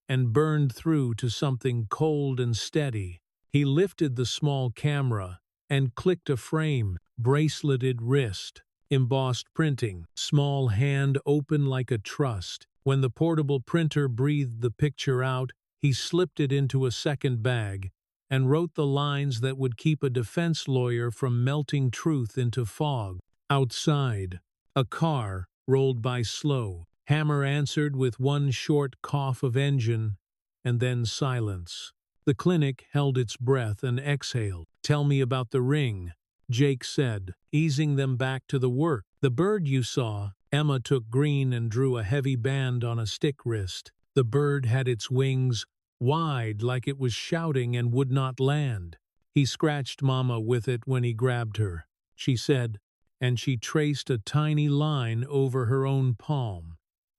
and burned through to something cold and steady. He lifted the small camera and clicked a frame, braceleted wrist, embossed printing, small hand open like a trust. When the portable printer breathed the picture out, he slipped it into a second bag and wrote the lines that would keep a defense lawyer from melting truth into fog. Outside, a car rolled by slow. Hammer answered with one short cough of engine, and then silence. The clinic held its breath and exhaled. "Tell me about the ring." Jake said, easing them back to the work. The bird you saw. Emma took green and drew a heavy band on a stick wrist. The bird had its wings wide like it was shouting and would not land. He scratched Mama with it when he grabbed her, she said, and she traced a tiny line over her own palm,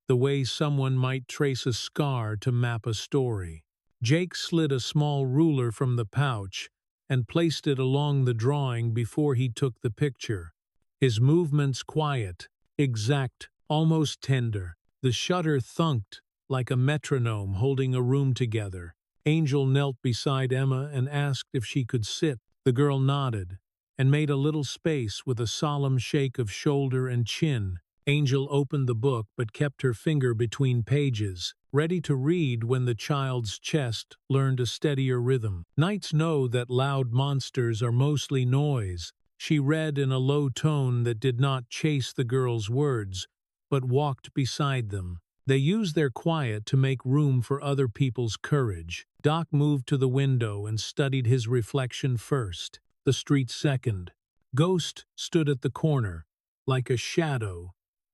the way someone might trace a scar to map a story. Jake slid a small ruler from the pouch and placed it along the drawing before he took the picture. His movements quiet, exact, almost tender. The shutter thunked like a metronome holding a room together. Angel knelt beside Emma and asked if she could sit. The girl nodded and made a little space with a solemn shake of shoulder and chin. Angel opened the book but kept her finger between pages, ready to read when the child's chest learned a steadier rhythm. Nights know that loud monsters are mostly noise. She read in a low tone that did not chase the girl's words, but walked beside them. They use their quiet to make room for other people's courage. Doc moved to the window and studied his reflection first, the street second. Ghost stood at the corner, like a shadow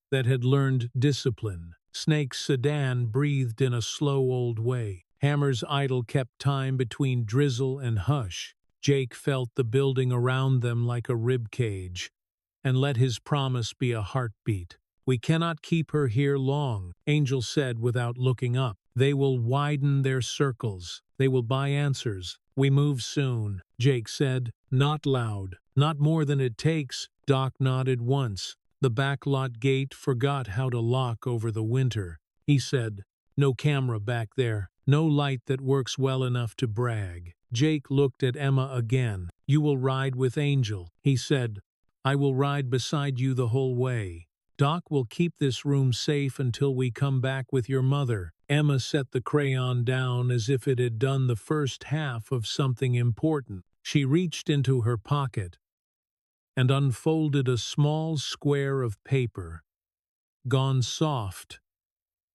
that had learned discipline. Snake's sedan breathed in a slow old way. Hammer's idol kept time between drizzle and hush. Jake felt the building around them like a rib cage, and let his promise be a heartbeat. "We cannot keep her here long," Angel said without looking up. "They will widen their circles. They will buy answers. We move soon," Jake said, not loud. "Not more than it takes." Doc nodded once. The backlot gate forgot how to lock over the winter. He said, "No camera back there. No light that works well enough to brag." Jake looked at Emma again. "You will ride with Angel," he said. "I will ride beside you the whole way. Doc will keep this room safe until we come back with your mother." Emma set the crayon down as if it had done the first half of something important. She reached into her pocket and unfolded a small square of paper, gone soft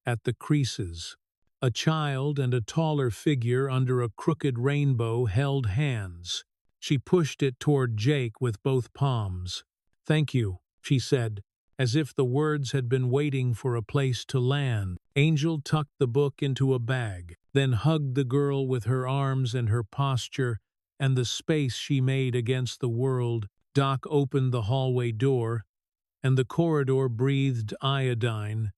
at the creases. A child and a taller figure under a crooked rainbow held hands. She pushed it toward Jake with both palms. "Thank you," she said, as if the words had been waiting for a place to land. Angel tucked the book into a bag, then hugged the girl with her arms and her posture and the space she made against the world. Doc opened the hallway door, and the corridor breathed iodine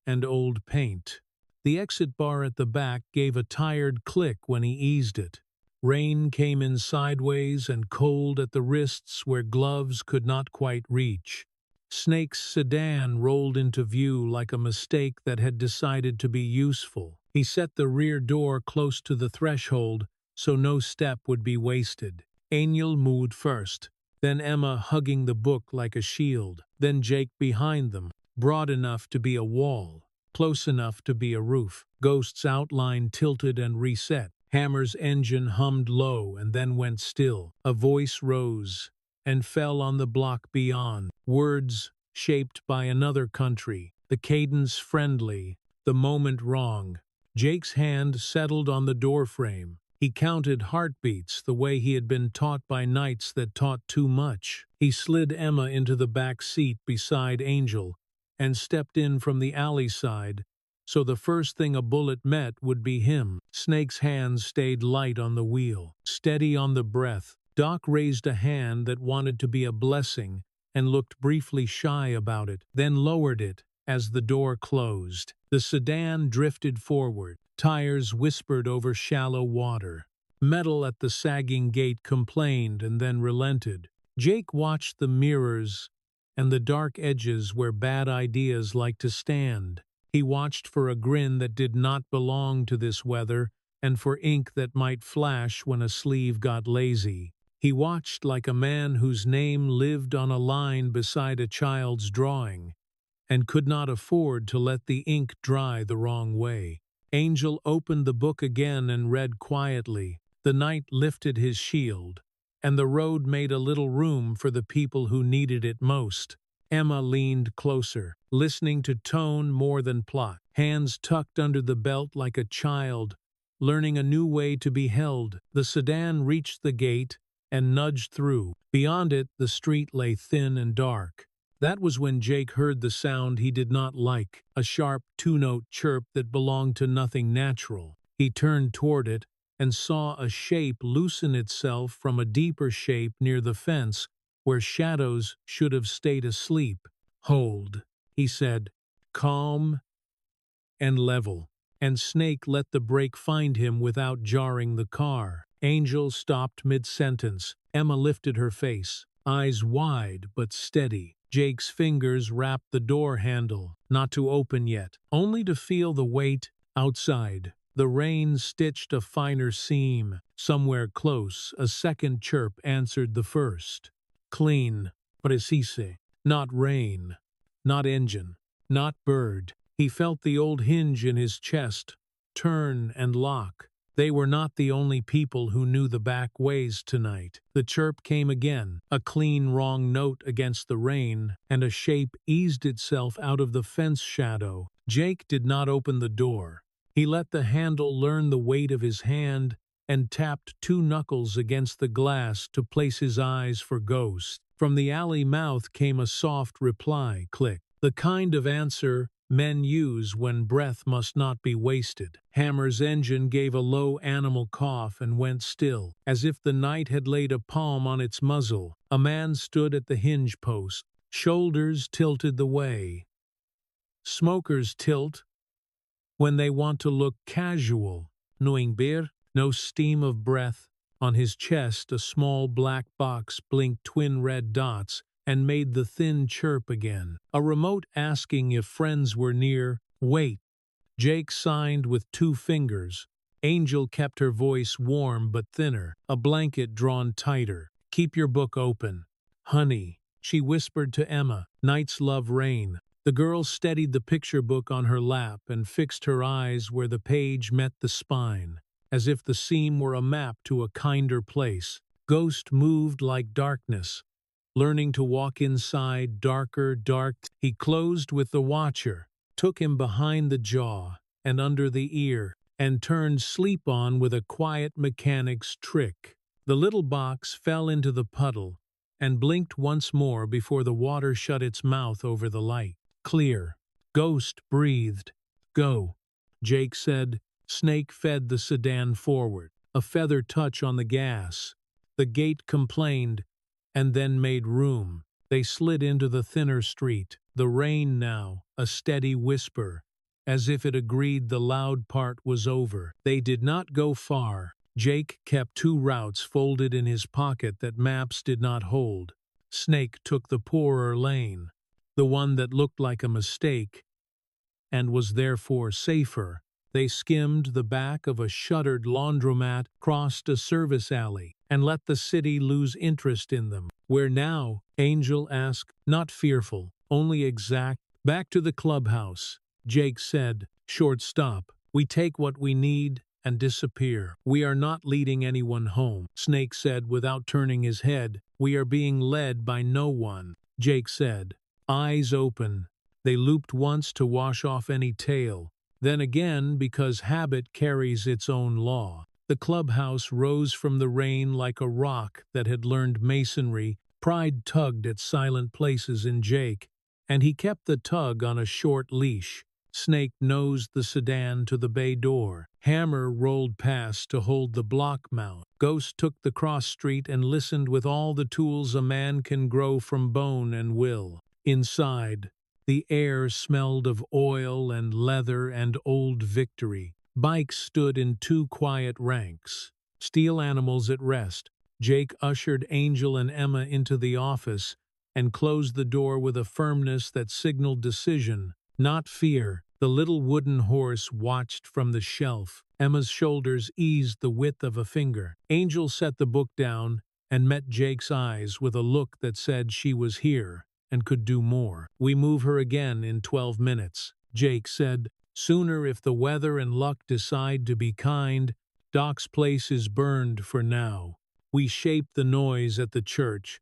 and old paint. The exit bar at the back gave a tired click when he eased it. Rain came in sideways and cold at the wrists where gloves could not quite reach. Snake's sedan rolled into view like a mistake that had decided to be useful. He set the rear door close to the threshold so no step would be wasted. Angel moved first, then Emma hugging the book like a shield, then Jake behind them, broad enough to be a wall, close enough to be a roof. Ghost's outline tilted and reset. Hammer's engine hummed low and then went still. A voice rose and fell on the block beyond. Words shaped by another country, the cadence friendly, the moment wrong. Jake's hand settled on the doorframe. He counted heartbeats the way he had been taught by nights that taught too much. He slid Emma into the back seat beside Angel and stepped in from the alley side, so the first thing a bullet met would be him. Snake's hands stayed light on the wheel, steady on the breath. Doc raised a hand that wanted to be a blessing and looked briefly shy about it, then lowered it as the door closed. The sedan drifted forward. Tires whispered over shallow water. Metal at the sagging gate complained and then relented. Jake watched the mirrors and the dark edges where bad ideas like to stand. He watched for a grin that did not belong to this weather and for ink that might flash when a sleeve got lazy. He watched like a man whose name lived on a line beside a child's drawing and could not afford to let the ink dry the wrong way. Angel opened the book again and read quietly. The night lifted his shield, and the road made a little room for the people who needed it most. Emma leaned closer, listening to tone more than plot, hands tucked under the belt like a child, learning a new way to be held. The sedan reached the gate, and nudged through. Beyond it, the street lay thin and dark. That was when Jake heard the sound he did not like, a sharp two-note chirp that belonged to nothing natural. He turned toward it and saw a shape loosen itself from a deeper shape near the fence where shadows should have stayed asleep. "Hold," he said, calm and level, and Snake let the brake find him without jarring the car. Angel stopped mid-sentence. Emma lifted her face, eyes wide but steady. Jake's fingers wrapped the door handle, not to open yet, only to feel the weight outside. The rain stitched a finer seam. Somewhere close, a second chirp answered the first. Clean, precise. Not rain, not engine, not bird. He felt the old hinge in his chest turn and lock. They were not the only people who knew the back ways tonight. The chirp came again, a clean wrong note against the rain, and a shape eased itself out of the fence shadow. Jake did not open the door. He let the handle learn the weight of his hand and tapped two knuckles against the glass to place his eyes for ghosts. From the alley mouth came a soft reply, click, the kind of answer men use when breath must not be wasted. Hammer's engine gave a low animal cough and went still, as if the night had laid a palm on its muzzle. A man stood at the hinge post, shoulders tilted the way. Smokers tilt when they want to look casual. Knowing beer, no steam of breath. On his chest, a small black box blinked twin red dots and made the thin chirp again. A remote asking if friends were near. Wait. Jake signed with 2 fingers. Angel kept her voice warm but thinner, a blanket drawn tighter. Keep your book open. Honey, she whispered to Emma. Nights love rain. The girl steadied the picture book on her lap and fixed her eyes where the page met the spine, as if the seam were a map to a kinder place. Ghost moved like darkness, learning to walk inside darker, dark. He closed with the watcher, took him behind the jaw and under the ear, and turned sleep on with a quiet mechanic's trick. The little box fell into the puddle and blinked once more before the water shut its mouth over the light. Clear. Ghost breathed. Go, Jake said. Snake fed the sedan forward. A feather touch on the gas. The gate complained, and then made room. They slid into the thinner street. The rain now, a steady whisper, as if it agreed the loud part was over. They did not go far. Jake kept 2 routes folded in his pocket that maps did not hold. Snake took the poorer lane, the one that looked like a mistake, and was therefore safer. They skimmed the back of a shuttered laundromat, crossed a service alley, and let the city lose interest in them. Where now? Angel asked, not fearful, only exact. Back to the clubhouse, Jake said. Short stop. We take what we need and disappear. We are not leading anyone home, Snake said without turning his head. We are being led by no one, Jake said. Eyes open. They looped once to wash off any tail, then again because habit carries its own law. The clubhouse rose from the rain like a rock that had learned masonry. Pride tugged at silent places in Jake, and he kept the tug on a short leash. Snake nosed the sedan to the bay door. Hammer rolled past to hold the block mount. Ghost took the cross street and listened with all the tools a man can grow from bone and will. Inside, the air smelled of oil and leather and old victory. Bikes stood in 2 quiet ranks, steel animals at rest. Jake ushered Angel and Emma into the office and closed the door with a firmness that signaled decision, not fear. The little wooden horse watched from the shelf. Emma's shoulders eased the width of a finger. Angel set the book down and met Jake's eyes with a look that said she was here and could do more. We move her again in 12 minutes, Jake said. Sooner if the weather and luck decide to be kind. Doc's place is burned for now. We shape the noise at the church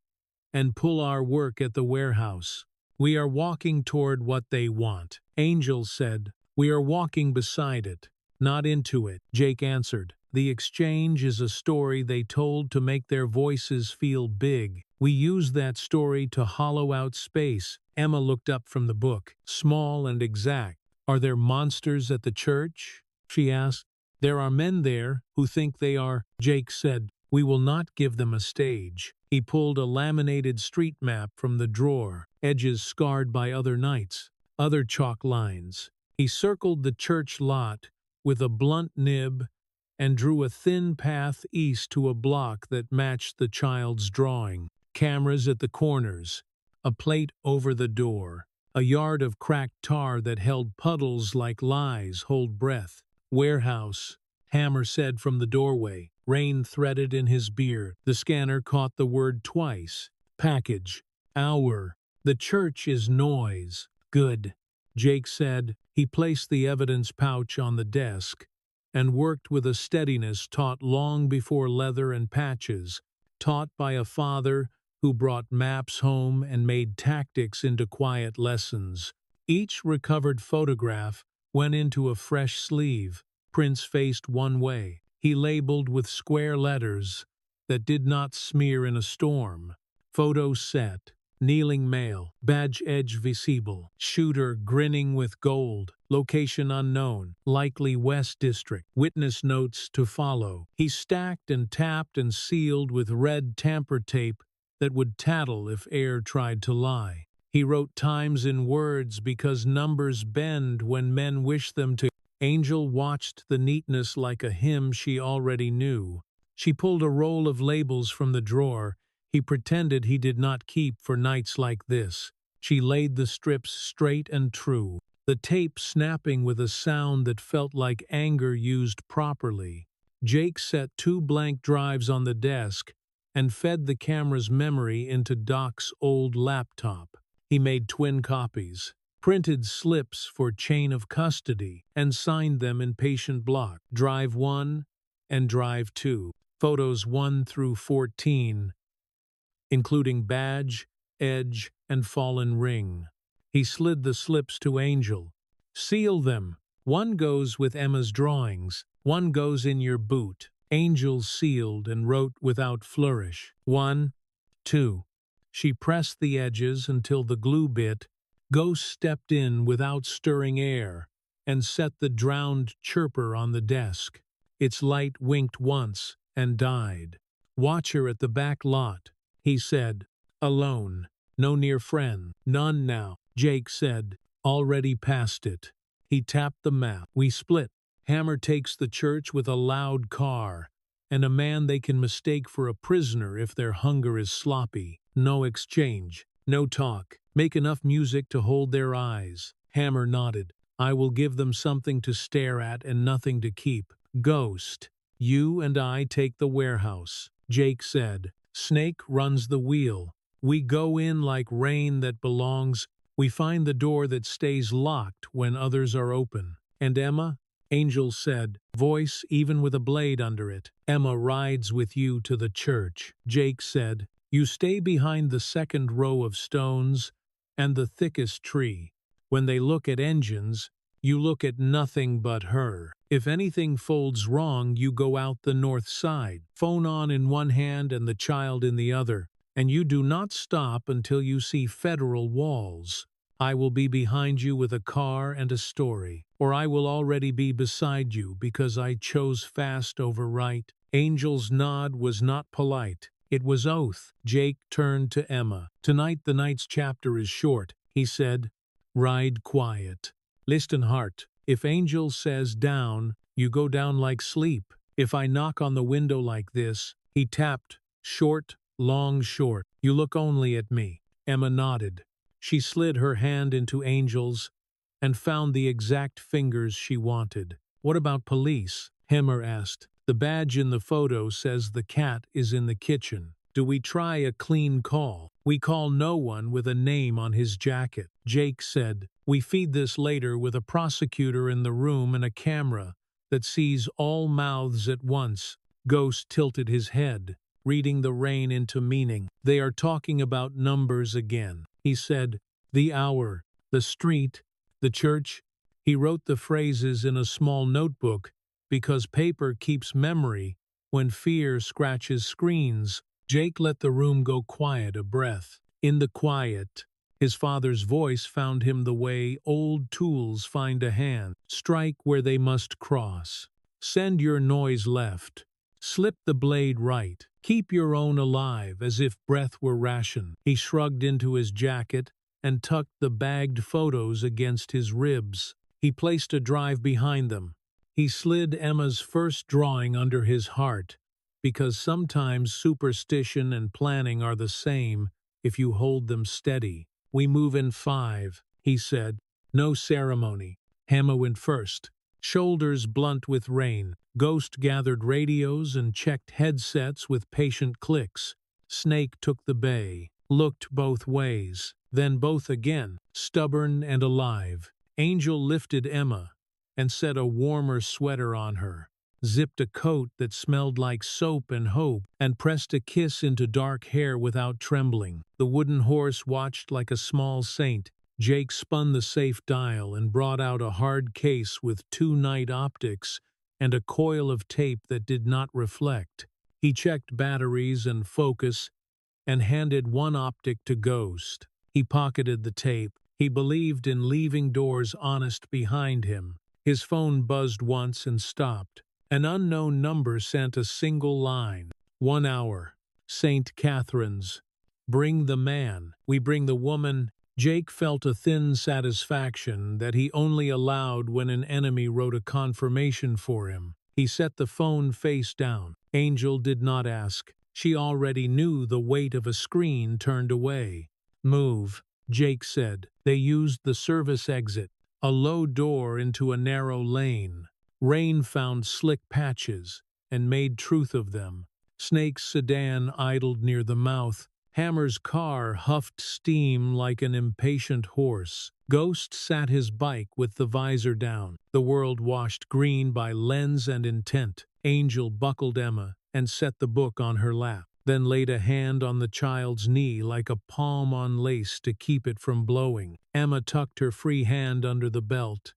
and pull our work at the warehouse. We are walking toward what they want, Angel said. We are walking beside it, not into it, Jake answered. The exchange is a story they told to make their voices feel big. We use that story to hollow out space. Emma looked up from the book, small and exact. Are there monsters at the church? She asked. There are men there who think they are, Jake said. We will not give them a stage. He pulled a laminated street map from the drawer, edges scarred by other nights, other chalk lines. He circled the church lot with a blunt nib and drew a thin path east to a block that matched the child's drawing. Cameras at the corners, a plate over the door, a yard of cracked tar that held puddles like lies hold breath. Warehouse, Hammer said from the doorway, rain threaded in his beard. The scanner caught the word twice. Package, hour. The church is noise. Good, Jake said. He placed the evidence pouch on the desk and worked with a steadiness taught long before leather and patches, taught by a father who brought maps home and made tactics into quiet lessons. Each recovered photograph went into a fresh sleeve, prints faced one way. He labeled with square letters that did not smear in a storm. Photo set, kneeling male, badge edge visible, shooter grinning with gold, location unknown, likely West District, witness notes to follow. He stacked and tapped and sealed with red tamper tape that would tattle if air tried to lie. He wrote times in words because numbers bend when men wish them to. Angel watched the neatness like a hymn she already knew. She pulled a roll of labels from the drawer he pretended he did not keep for nights like this. She laid the strips straight and true, the tape snapping with a sound that felt like anger used properly. Jake set 2 blank drives on the desk and fed the camera's memory into Doc's old laptop. He made twin copies, printed slips for chain of custody, and signed them in patient block. Drive 1 and Drive 2. Photos 1 through 14, including badge, edge, and fallen ring. He slid the slips to Angel. Seal them. One goes with Emma's drawings. One goes in your boot. Angel sealed and wrote without flourish. 1, 2. She pressed the edges until the glue bit. Ghost stepped in without stirring air and set the drowned chirper on the desk. Its light winked once and died. Watch her at the back lot, he said. Alone. No near friend. None now, Jake said. Already past it. He tapped the map. We split. Hammer takes the church with a loud car, and a man they can mistake for a prisoner if their hunger is sloppy. No exchange. No talk. Make enough music to hold their eyes. Hammer nodded. I will give them something to stare at and nothing to keep. Ghost. You and I take the warehouse, Jake said. Snake runs the wheel. We go in like rain that belongs. We find the door that stays locked when others are open. And Emma? Angel said, voice even with a blade under it. Emma rides with you to the church. Jake said, you stay behind the second row of stones and the thickest tree. When they look at engines, you look at nothing but her. If anything folds wrong, you go out the north side, phone on in one hand and the child in the other, and you do not stop until you see federal walls. I will be behind you with a car and a story, or I will already be beside you because I chose fast over right. Angel's nod was not polite. It was oath. Jake turned to Emma. Tonight the night's chapter is short, he said. Ride quiet. Listen, heart. If Angel says down, you go down like sleep. If I knock on the window like this, he tapped, short, long, short. You look only at me. Emma nodded. She slid her hand into Angel's and found the exact fingers she wanted. What about police? Hammer asked. The badge in the photo says the cat is in the kitchen. Do we try a clean call? We call no one with a name on his jacket. Jake said, we feed this later with a prosecutor in the room and a camera that sees all mouths at once. Ghost tilted his head, reading the rain into meaning. They are talking about numbers again. He said, the hour, the street, the church. He wrote the phrases in a small notebook because paper keeps memory when fear scratches screens. Jake let the room go quiet a breath. In the quiet, his father's voice found him the way old tools find a hand. Strike where they must cross. Send your noise left. Slip the blade right. Keep your own alive as if breath were ration. He shrugged into his jacket and tucked the bagged photos against his ribs. He placed a drive behind them. He slid Emma's first drawing under his heart, because sometimes superstition and planning are the same if you hold them steady. We move in 5, he said. No ceremony. Emma went first. Shoulders blunt with rain. Ghost gathered radios and checked headsets with patient clicks. Snake took the bay, looked both ways, then both again, stubborn and alive. Angel lifted Emma and set a warmer sweater on her, zipped a coat that smelled like soap and hope, and pressed a kiss into dark hair without trembling. The wooden horse watched like a small saint. Jake spun the safe dial and brought out a hard case with 2 night optics and a coil of tape that did not reflect. He checked batteries and focus and handed one optic to Ghost. He pocketed the tape. He believed in leaving doors honest behind him. His phone buzzed once and stopped. An unknown number sent a single line. 1 hour. St. Catherine's. Bring the man. We bring the woman. Jake felt a thin satisfaction that he only allowed when an enemy wrote a confirmation for him. He set the phone face down. Angel did not ask. She already knew the weight of a screen turned away. Move, Jake said. They used the service exit, a low door into a narrow lane. Rain found slick patches and made truth of them. Snake's sedan idled near the mouth. Hammer's car huffed steam like an impatient horse. Ghost sat his bike with the visor down, the world washed green by lens and intent. Angel buckled Emma and set the book on her lap, then laid a hand on the child's knee like a palm on lace to keep it from blowing. Emma tucked her free hand under the belt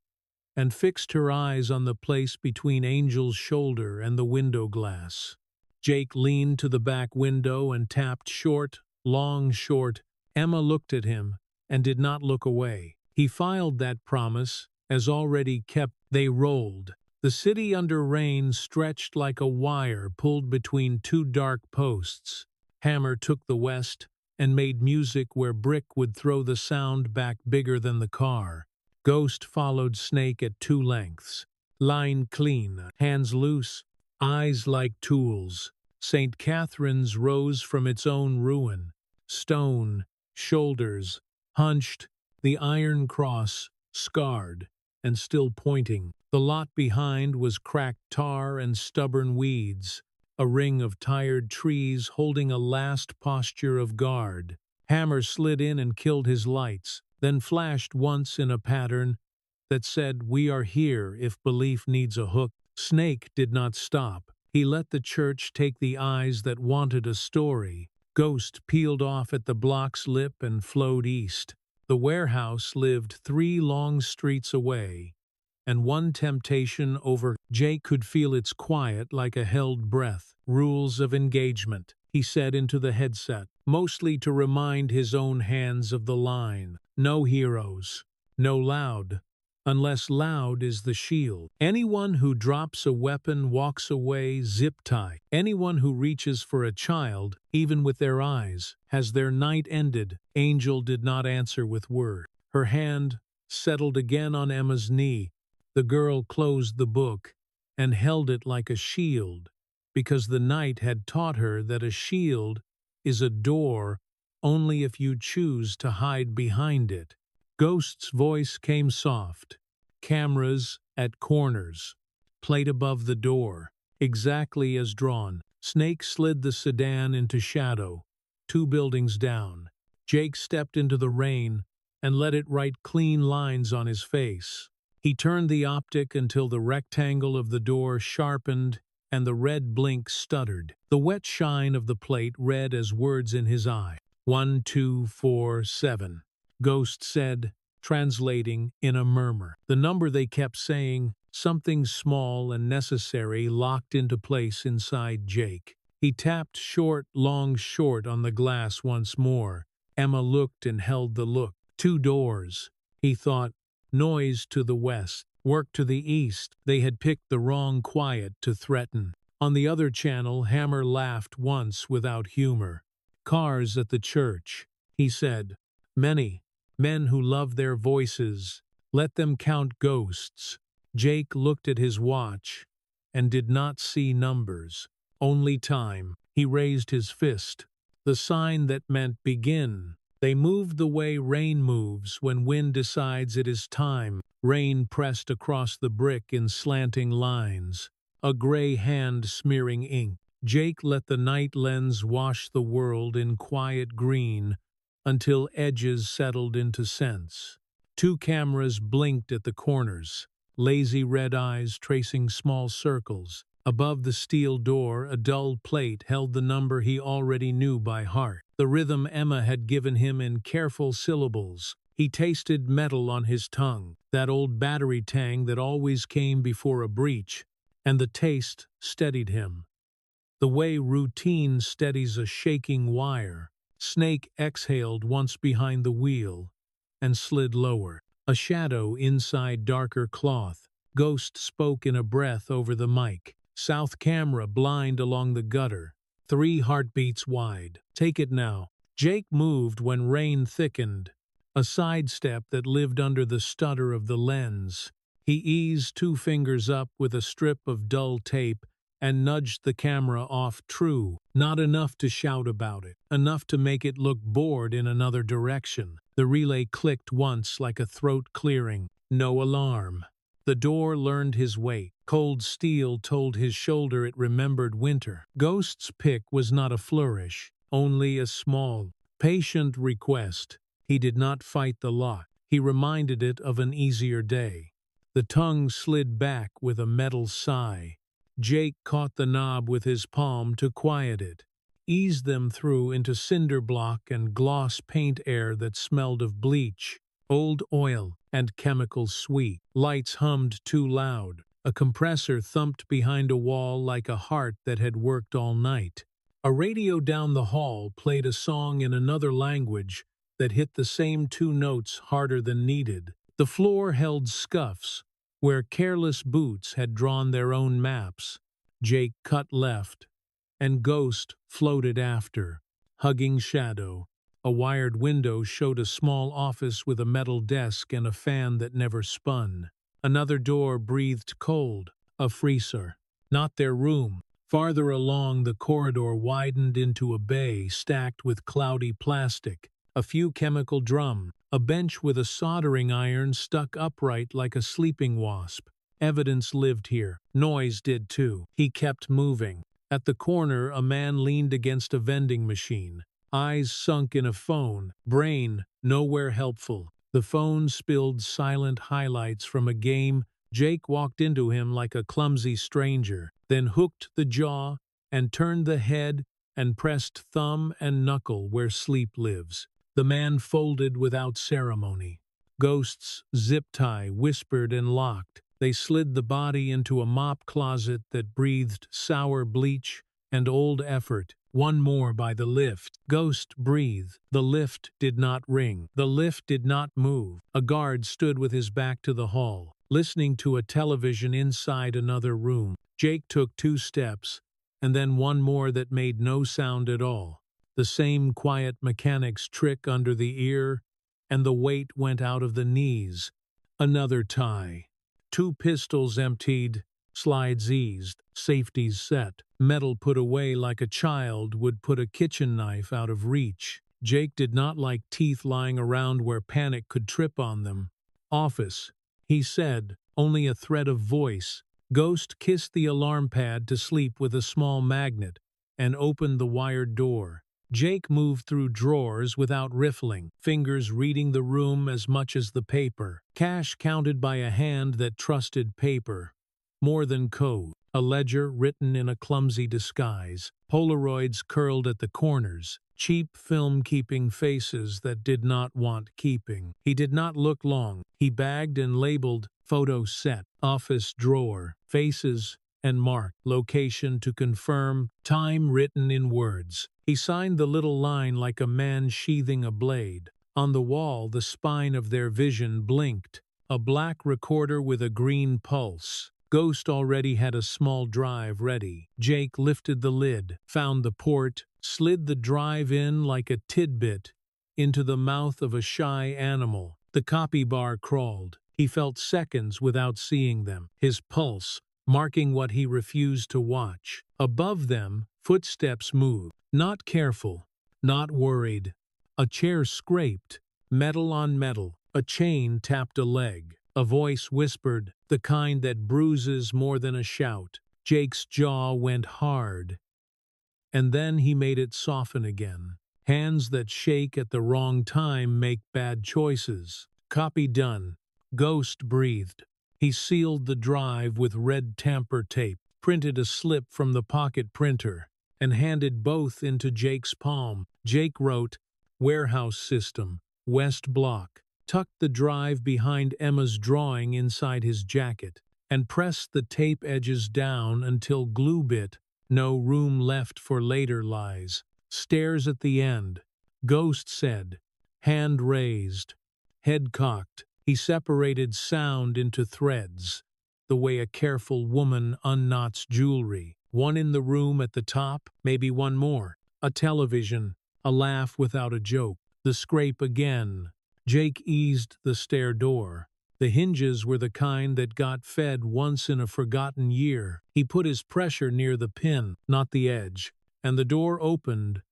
and fixed her eyes on the place between Angel's shoulder and the window glass. Jake leaned to the back window and tapped short, long short. Emma looked at him and did not look away. He filed that promise as already kept. They rolled. The city under rain stretched like a wire pulled between 2 dark posts. Hammer took the west and made music where brick would throw the sound back bigger than the car. Ghost followed Snake at 2 lengths. Line clean, hands loose, eyes like tools. St. Catherine's rose from its own ruin. Stone, shoulders, hunched, the iron cross, scarred, and still pointing. The lot behind was cracked tar and stubborn weeds, a ring of tired trees holding a last posture of guard. Hammer slid in and killed his lights, then flashed once in a pattern that said, "We are here if belief needs a hook." Snake did not stop. He let the church take the eyes that wanted a story. Ghost peeled off at the block's lip and flowed east. The warehouse lived 3 long streets away, and one temptation over. Jake could feel its quiet like a held breath. Rules of engagement, he said into the headset, mostly to remind his own hands of the line. No heroes. No loud. Unless loud is the shield. Anyone who drops a weapon walks away zip-tied. Anyone who reaches for a child, even with their eyes, has their night ended. Angel did not answer with word. Her hand settled again on Emma's knee. The girl closed the book and held it like a shield, because the night had taught her that a shield is a door only if you choose to hide behind it. Ghost's voice came soft. Cameras at corners. Plate above the door. Exactly as drawn. Snake slid the sedan into shadow, 2 buildings down. Jake stepped into the rain and let it write clean lines on his face. He turned the optic until the rectangle of the door sharpened and the red blink stuttered. The wet shine of the plate read as words in his eye. 1247. Ghost said, translating in a murmur. The number they kept saying, Something small and necessary locked into place inside Jake. He tapped short, long, short on the glass once more. Emma looked and held the look. 2 doors. He thought, noise to the west, work to the east. They had picked the wrong quiet to threaten. On the other channel, Hammer laughed once without humor. Cars at the church, he said. Many. Men who love their voices. Let them count ghosts. Jake looked at his watch and did not see numbers, only time. He raised his fist, the sign that meant begin. They moved the way rain moves when wind decides it is time. Rain pressed across the brick in slanting lines, a gray hand smearing ink. Jake let the night lens wash the world in quiet green until edges settled into sense. 2 cameras blinked at the corners, lazy red eyes tracing small circles. Above the steel door, a dull plate held the number he already knew by heart, the rhythm Emma had given him in careful syllables. He tasted metal on his tongue, that old battery tang that always came before a breach, and the taste steadied him. The way routine steadies a shaking wire. Snake exhaled once behind the wheel and slid lower. A shadow inside darker cloth. Ghost spoke in a breath over the mic. South camera blind along the gutter. 3 heartbeats wide. Take it now. Jake moved when rain thickened. A sidestep that lived under the stutter of the lens. He eased 2 fingers up with a strip of dull tape and nudged the camera off true. Not enough to shout about it, enough to make it look bored in another direction. The relay clicked once like a throat clearing. No alarm. The door learned his weight. Cold steel told his shoulder it remembered winter. Ghost's pick was not a flourish, only a small, patient request. He did not fight the lot. He reminded it of an easier day. The tongue slid back with a metal sigh. Jake caught the knob with his palm to quiet it, eased them through into cinder block and gloss paint air that smelled of bleach, old oil, and chemicals sweet. Lights hummed too loud. A compressor thumped behind a wall like a heart that had worked all night. A radio down the hall played a song in another language that hit the same 2 notes harder than needed. The floor held scuffs, where careless boots had drawn their own maps. Jake cut left, and Ghost floated after, hugging shadow. A wired window showed a small office with a metal desk and a fan that never spun. Another door breathed cold, a freezer. Not their room. Farther along, the corridor widened into a bay stacked with cloudy plastic, a few chemical drums, a bench with a soldering iron stuck upright like a sleeping wasp. Evidence lived here. Noise did too. He kept moving. At the corner, a man leaned against a vending machine, eyes sunk in a phone, brain nowhere helpful. The phone spilled silent highlights from a game. Jake walked into him like a clumsy stranger, then hooked the jaw and turned the head and pressed thumb and knuckle where sleep lives. The man folded without ceremony. Ghost's zip tie whispered and locked. They slid the body into a mop closet that breathed sour bleach and old effort. 1 more by the lift. Ghost breathed. The lift did not ring. The lift did not move. A guard stood with his back to the hall, listening to a television inside another room. Jake took 2 steps, and then 1 more that made no sound at all. The same quiet mechanic's trick under the ear, and the weight went out of the knees. Another tie. 2 pistols emptied, slides eased, safeties set, metal put away like a child would put a kitchen knife out of reach. Jake did not like teeth lying around where panic could trip on them. Office, he said, only a thread of voice. Ghost kissed the alarm pad to sleep with a small magnet and opened the wired door. Jake moved through drawers without riffling, fingers reading the room as much as the paper. Cash counted by a hand that trusted paper more than code. a ledger written in a clumsy disguise, Polaroids curled at the corners, cheap film-keeping faces that did not want keeping. He did not look long. He bagged and labeled photo set, office drawer, faces, and marked location to confirm, time written in words. He signed the little line like a man sheathing a blade. On the wall, the spine of their vision blinked, a black recorder with a green pulse. Ghost already had a small drive ready. Jake lifted the lid, found the port, slid the drive in like a tidbit into the mouth of a shy animal. The copy bar crawled. He felt seconds without seeing them, his pulse marking what he refused to watch. Above them, footsteps moved. Not careful, not worried. A chair scraped, metal on metal. A chain tapped a leg. A voice whispered, the kind that bruises more than a shout. Jake's jaw went hard, and then he made it soften again. Hands that shake at the wrong time make bad choices. Copy done. Ghost breathed. He sealed the drive with red tamper tape, printed a slip from the pocket printer, and handed both into Jake's palm. Jake wrote, Warehouse System, West Block, tucked the drive behind Emma's drawing inside his jacket, and pressed the tape edges down until glue bit, no room left for later lies. Stairs at the end. Ghost said, hand raised, head cocked. He separated sound into threads, the way a careful woman unknots jewelry. One in the room at the top, maybe one more. A television, a laugh without a joke. The scrape again. Jake eased the stair door. The hinges were the kind that got fed once in a forgotten year. He put his pressure near the pin, not the edge, and the door opened.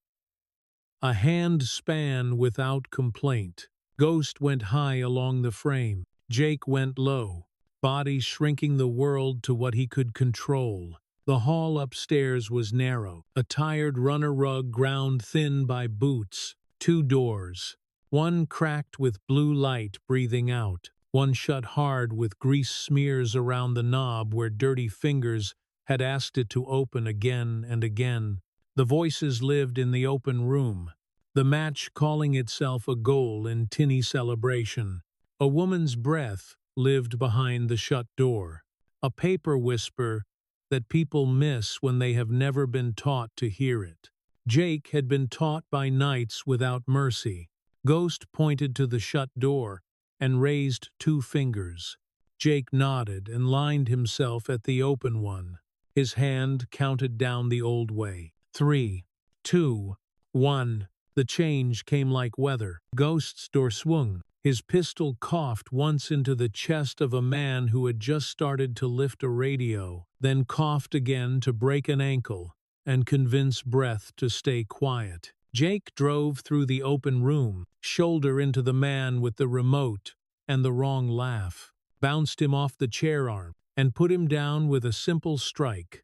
A hand span without complaint. Ghost went high along the frame. Jake went low, body shrinking the world to what he could control. The hall upstairs was narrow, a tired runner rug ground thin by boots. 2 doors. One cracked with blue light breathing out. One shut hard with grease smears around the knob where dirty fingers had asked it to open again and again. The voices lived in the open room, the match calling itself a goal in tinny celebration. A woman's breath lived behind the shut door, a paper whisper that people miss when they have never been taught to hear it. Jake had been taught by nights without mercy. Ghost pointed to the shut door and raised 2 fingers. Jake nodded and lined himself at the open one. His hand counted down the old way. 3, 2, 1. The change came like weather. Ghost's door swung. His pistol coughed once into the chest of a man who had just started to lift a radio, then coughed again to break an ankle and convince breath to stay quiet. Jake drove through the open room, shoulder into the man with the remote and the wrong laugh, bounced him off the chair arm, and put him down with a simple strike.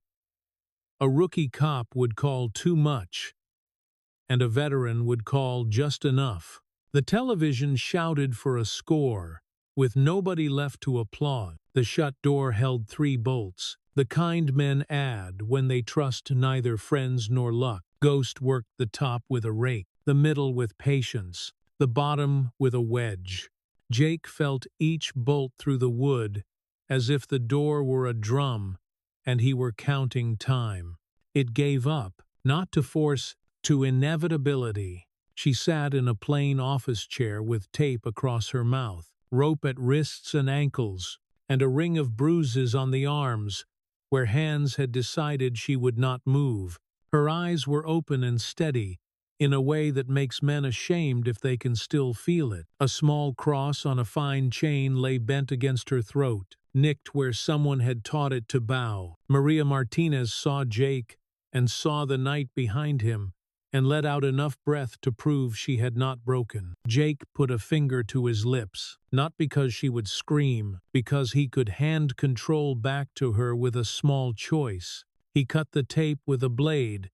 A rookie cop would call too much, and a veteran would call just enough. The television shouted for a score, with nobody left to applaud. The shut door held 3 bolts, the kind men add when they trust neither friends nor luck. Ghost worked the top with a rake, the middle with patience, the bottom with a wedge. Jake felt each bolt through the wood as if the door were a drum and he were counting time. It gave up, not to force, to inevitability. She sat in a plain office chair with tape across her mouth, rope at wrists and ankles, and a ring of bruises on the arms where hands had decided she would not move. Her eyes were open and steady, in a way that makes men ashamed if they can still feel it. A small cross on a fine chain lay bent against her throat, nicked where someone had taught it to bow. Maria Martinez saw Jake and saw the night behind him, and let out enough breath to prove she had not broken. Jake put a finger to his lips, not because she would scream, because he could hand control back to her with a small choice. He cut the tape with a blade,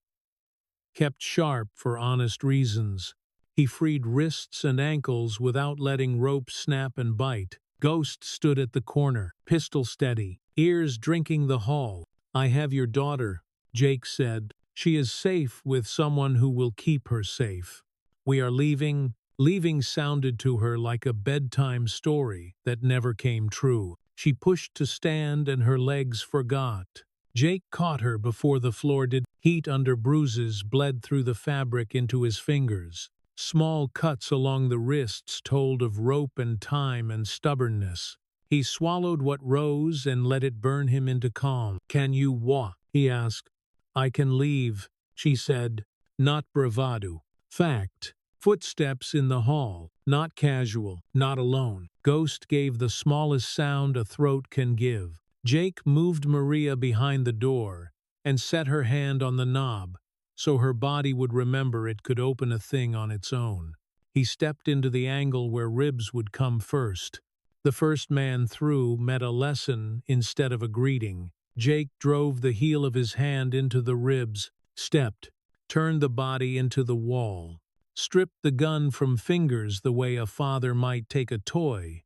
kept sharp for honest reasons. He freed wrists and ankles without letting rope snap and bite. Ghost stood at the corner, pistol steady, ears drinking the hall. "I have your daughter," Jake said. "She is safe with someone who will keep her safe. We are leaving." Leaving sounded to her like a bedtime story that never came true. She pushed to stand and her legs forgot. Jake caught her before the floor did. Heat under bruises bled through the fabric into his fingers. Small cuts along the wrists told of rope and time and stubbornness. He swallowed what rose and let it burn him into calm. "Can you walk?" he asked. "I can leave," she said, not bravado. Fact. Footsteps in the hall, not casual, not alone. Ghost gave the smallest sound a throat can give. Jake moved Maria behind the door and set her hand on the knob so her body would remember it could open a thing on its own. He stepped into the angle where ribs would come first. The first man through met a lesson instead of a greeting. Jake drove the heel of his hand into the ribs, stepped, turned the body into the wall, stripped the gun from fingers the way a father might take a toy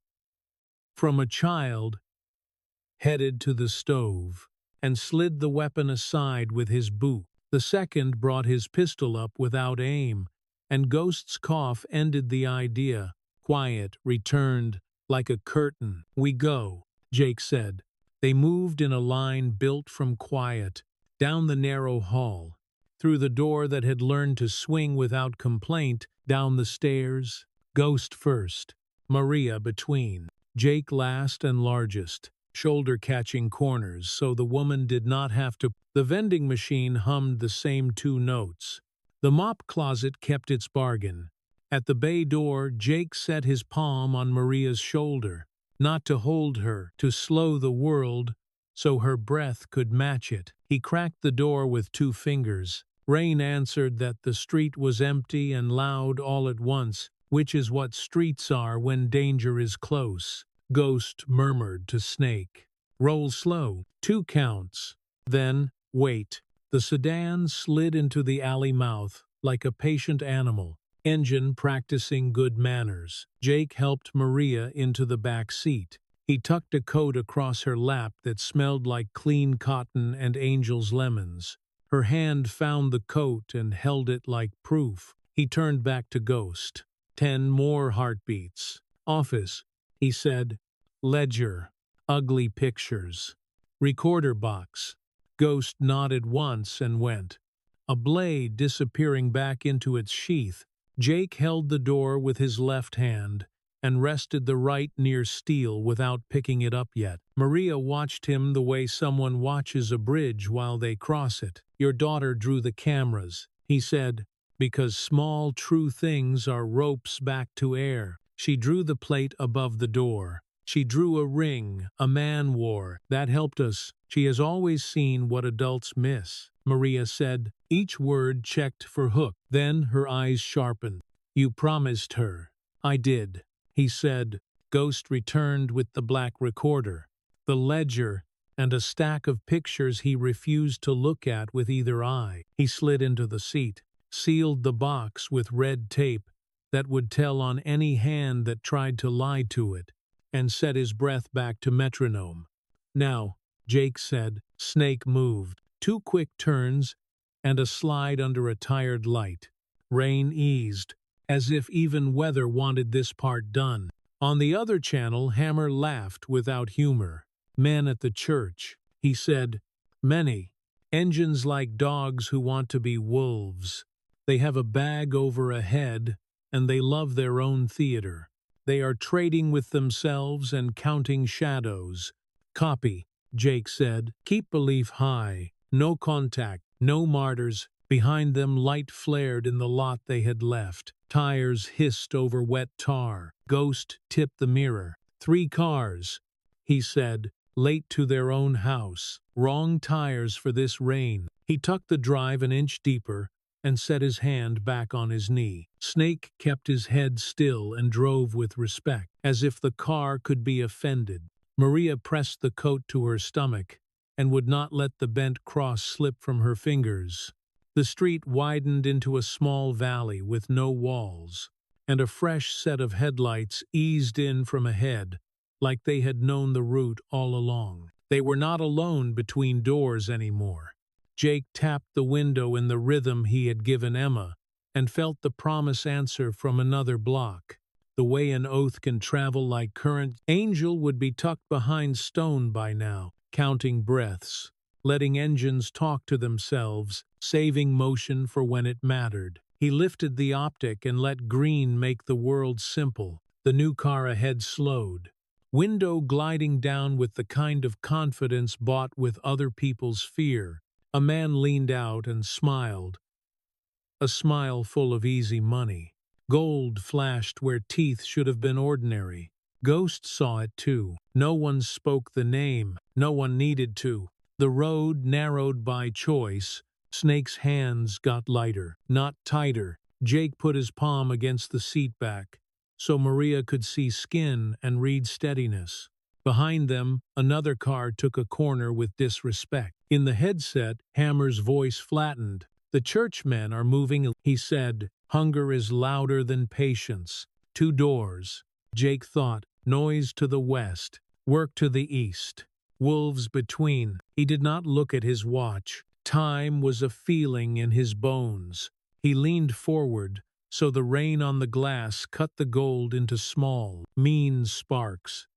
from a child, headed to the stove, and slid the weapon aside with his boot. The second brought his pistol up without aim, and Ghost's cough ended the idea. Quiet returned like a curtain. "We go," Jake said. They moved in a line built from quiet, down the narrow hall, through the door that had learned to swing without complaint, down the stairs, Ghost first, Maria between, Jake last and largest, shoulder-catching corners so the woman did not have to. The vending machine hummed the same two notes. The mop closet kept its bargain. At the bay door, Jake set his palm on Maria's shoulder, not to hold her, to slow the world so her breath could match it. He cracked the door with 2 fingers. Rain answered that the street was empty and loud all at once, which is what streets are when danger is close. Ghost murmured to Snake, "Roll slow, 2 counts." Then, "Wait." The sedan slid into the alley mouth like a patient animal, engine practicing good manners. Jake helped Maria into the back seat. He tucked a coat across her lap that smelled like clean cotton and Angel's lemons. Her hand found the coat and held it like proof. He turned back to Ghost. 10 more heartbeats. "Office," he said. "Ledger. Ugly pictures. Recorder box." Ghost nodded once and went, a blade disappearing back into its sheath. Jake held the door with his left hand and rested the right near steel without picking it up yet. Maria watched him the way someone watches a bridge while they cross it. "Your daughter drew the cameras," he said, "because small, true things are ropes back to air." She drew the plate above the door. She drew a ring a man wore. "That helped us. She has always seen what adults miss," Maria said, each word checked for hook. Then her eyes sharpened. "You promised her." "I did," he said. Ghost returned with the black recorder, the ledger, and a stack of pictures he refused to look at with either eye. He slid into the seat, sealed the box with red tape that would tell on any hand that tried to lie to it, and set his breath back to metronome. "Now," Jake said. Snake moved. 2 quick turns and a slide under a tired light. Rain eased, as if even weather wanted this part done. On the other channel, Hammer laughed without humor. "Men at the church," he said. "Many. Engines like dogs who want to be wolves. They have a bag over a head, and they love their own theater. They are trading with themselves and counting shadows." "Copy," Jake said. "Keep belief high. No contact, no martyrs." Behind them, light flared in the lot they had left. Tires hissed over wet tar. Ghost tipped the mirror. 3 cars, he said, late to their own house. Wrong tires for this rain. He tucked the drive an inch deeper and set his hand back on his knee. Snake kept his head still and drove with respect, as if the car could be offended. Maria pressed the coat to her stomach and would not let the bent cross slip from her fingers. The street widened into a small valley with no walls, and a fresh set of headlights eased in from ahead, like they had known the route all along. They were not alone between doors anymore. Jake tapped the window in the rhythm he had given Emma, and felt the promise answer from another block. The way an oath can travel like current, Angel would be tucked behind stone by now, counting breaths, letting engines talk to themselves, saving motion for when it mattered. He lifted the optic and let green make the world simple. The new car ahead slowed, window gliding down with the kind of confidence bought with other people's fear. A man leaned out and smiled, a smile full of easy money. Gold flashed where teeth should have been ordinary. Ghost saw it too. No one spoke the name. No one needed to. The road narrowed by choice. Snake's hands got lighter, not tighter. Jake put his palm against the seat back, so Maria could see skin and read steadiness. Behind them, another car took a corner with disrespect. In the headset, Hammer's voice flattened. "The churchmen are moving," he said. "Hunger is louder than patience." 2 doors. Jake thought. Noise to the west. Work to the east. Wolves between. He did not look at his watch. Time was a feeling in his bones. He leaned forward, so the rain on the glass cut the gold into small, mean sparks.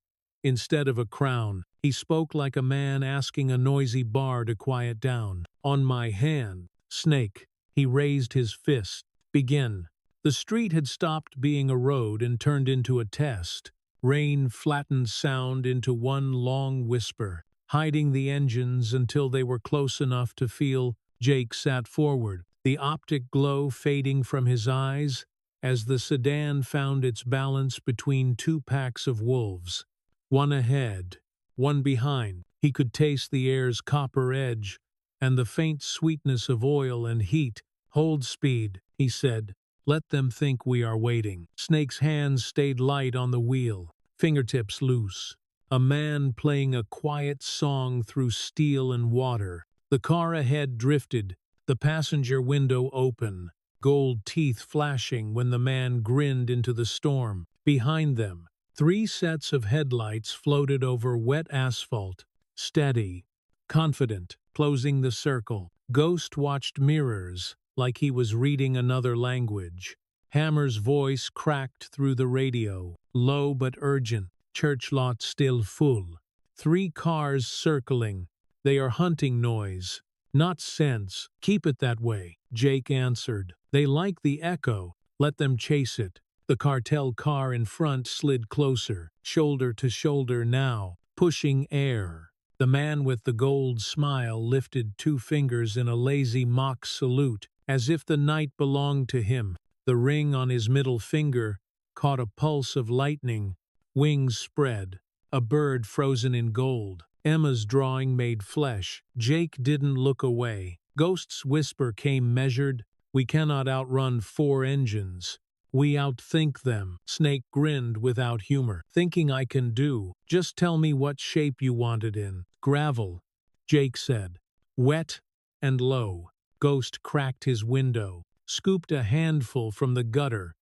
Instead of a crown, he spoke like a man asking a noisy bar to quiet down. "On my hand, Snake." He raised his fist. "Begin." The street had stopped being a road and turned into a test. Rain flattened sound into one long whisper, hiding the engines until they were close enough to feel. Jake sat forward, the optic glow fading from his eyes as the sedan found its balance between 2 packs of wolves. One ahead, one behind. He could taste the air's copper edge and the faint sweetness of oil and heat. "Hold speed," he said. "Let them think we are waiting." Snake's hands stayed light on the wheel, fingertips loose. A man playing a quiet song through steel and water. The car ahead drifted, the passenger window open, gold teeth flashing when the man grinned into the storm. Behind them, 3 sets of headlights floated over wet asphalt, steady, confident, closing the circle. Ghost watched mirrors, like he was reading another language. Hammer's voice cracked through the radio, low but urgent. "Church lot still full. 3 cars circling. They are hunting noise, not sense. Keep it that way," Jake answered. "They like the echo. Let them chase it." The cartel car in front slid closer, shoulder to shoulder now, pushing air. The man with the gold smile lifted 2 fingers in a lazy mock salute, as if the night belonged to him. The ring on his middle finger caught a pulse of lightning. Wings spread. A bird frozen in gold. Emma's drawing made flesh. Jake didn't look away. Ghost's whisper came measured. "We cannot outrun 4 engines. We outthink them." Snake grinned without humor. "Thinking I can do. Just tell me what shape you want it in." "Gravel," Jake said. "Wet and low." Ghost cracked his window, scooped a handful from the gutter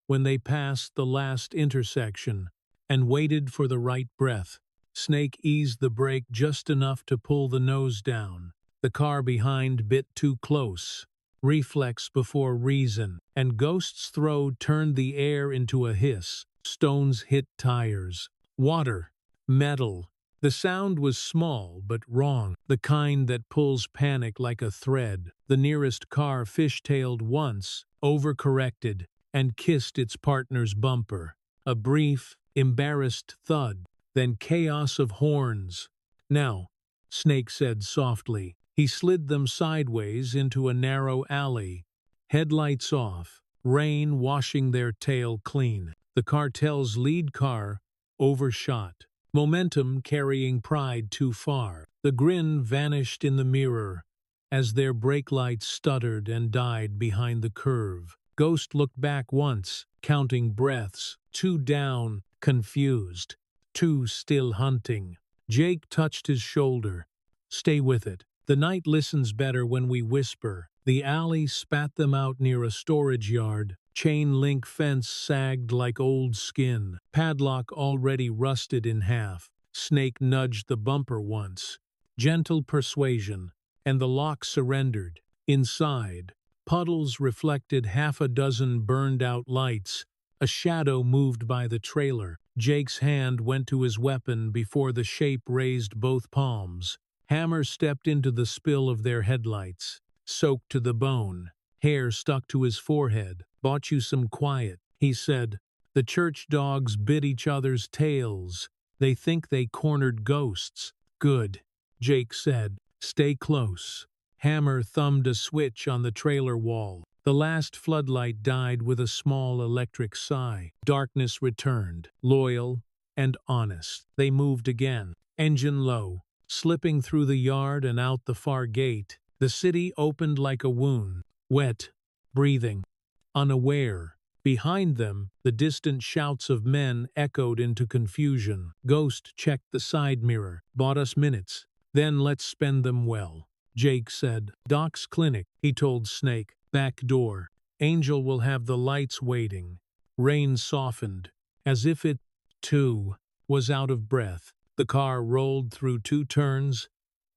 when they passed the last intersection, and waited for the right breath. Snake eased the brake just enough to pull the nose down. The car behind bit too close. Reflex before reason, and Ghost's throw turned the air into a hiss. Stones hit tires. Water. Metal. The sound was small but wrong, the kind that pulls panic like a thread. The nearest car fishtailed once, overcorrected, and kissed its partner's bumper. A brief, embarrassed thud, then chaos of horns. "Now," Snake said softly. He slid them sideways into a narrow alley, headlights off, rain washing their tail clean. The cartel's lead car overshot, momentum carrying pride too far. The grin vanished in the mirror as their brake lights stuttered and died behind the curve. Ghost looked back once, counting breaths. 2 down, confused. 2 still hunting. Jake touched his shoulder. "Stay with it. The night listens better when we whisper." The alley spat them out near a storage yard. Chain link fence sagged like old skin. Padlock already rusted in half. Snake nudged the bumper once. Gentle persuasion, and the lock surrendered. Inside, puddles reflected half a dozen burned-out lights. A shadow moved by the trailer. Jake's hand went to his weapon before the shape raised both palms. Hammer stepped into the spill of their headlights, soaked to the bone. Hair stuck to his forehead. "Bought you some quiet," he said. "The church dogs bit each other's tails. They think they cornered ghosts." "Good," Jake said. "Stay close." Hammer thumbed a switch on the trailer wall. The last floodlight died with a small electric sigh. Darkness returned, loyal and honest. They moved again, engine low, slipping through the yard and out the far gate. The city opened like a wound, wet, breathing, unaware. Behind them, the distant shouts of men echoed into confusion. Ghost checked the side mirror. "Bought us minutes. Then let's spend them well," Jake said. "Doc's clinic," he told Snake. "Back door. Angel will have the lights waiting." Rain softened, as if it, too, was out of breath. The car rolled through 2 turns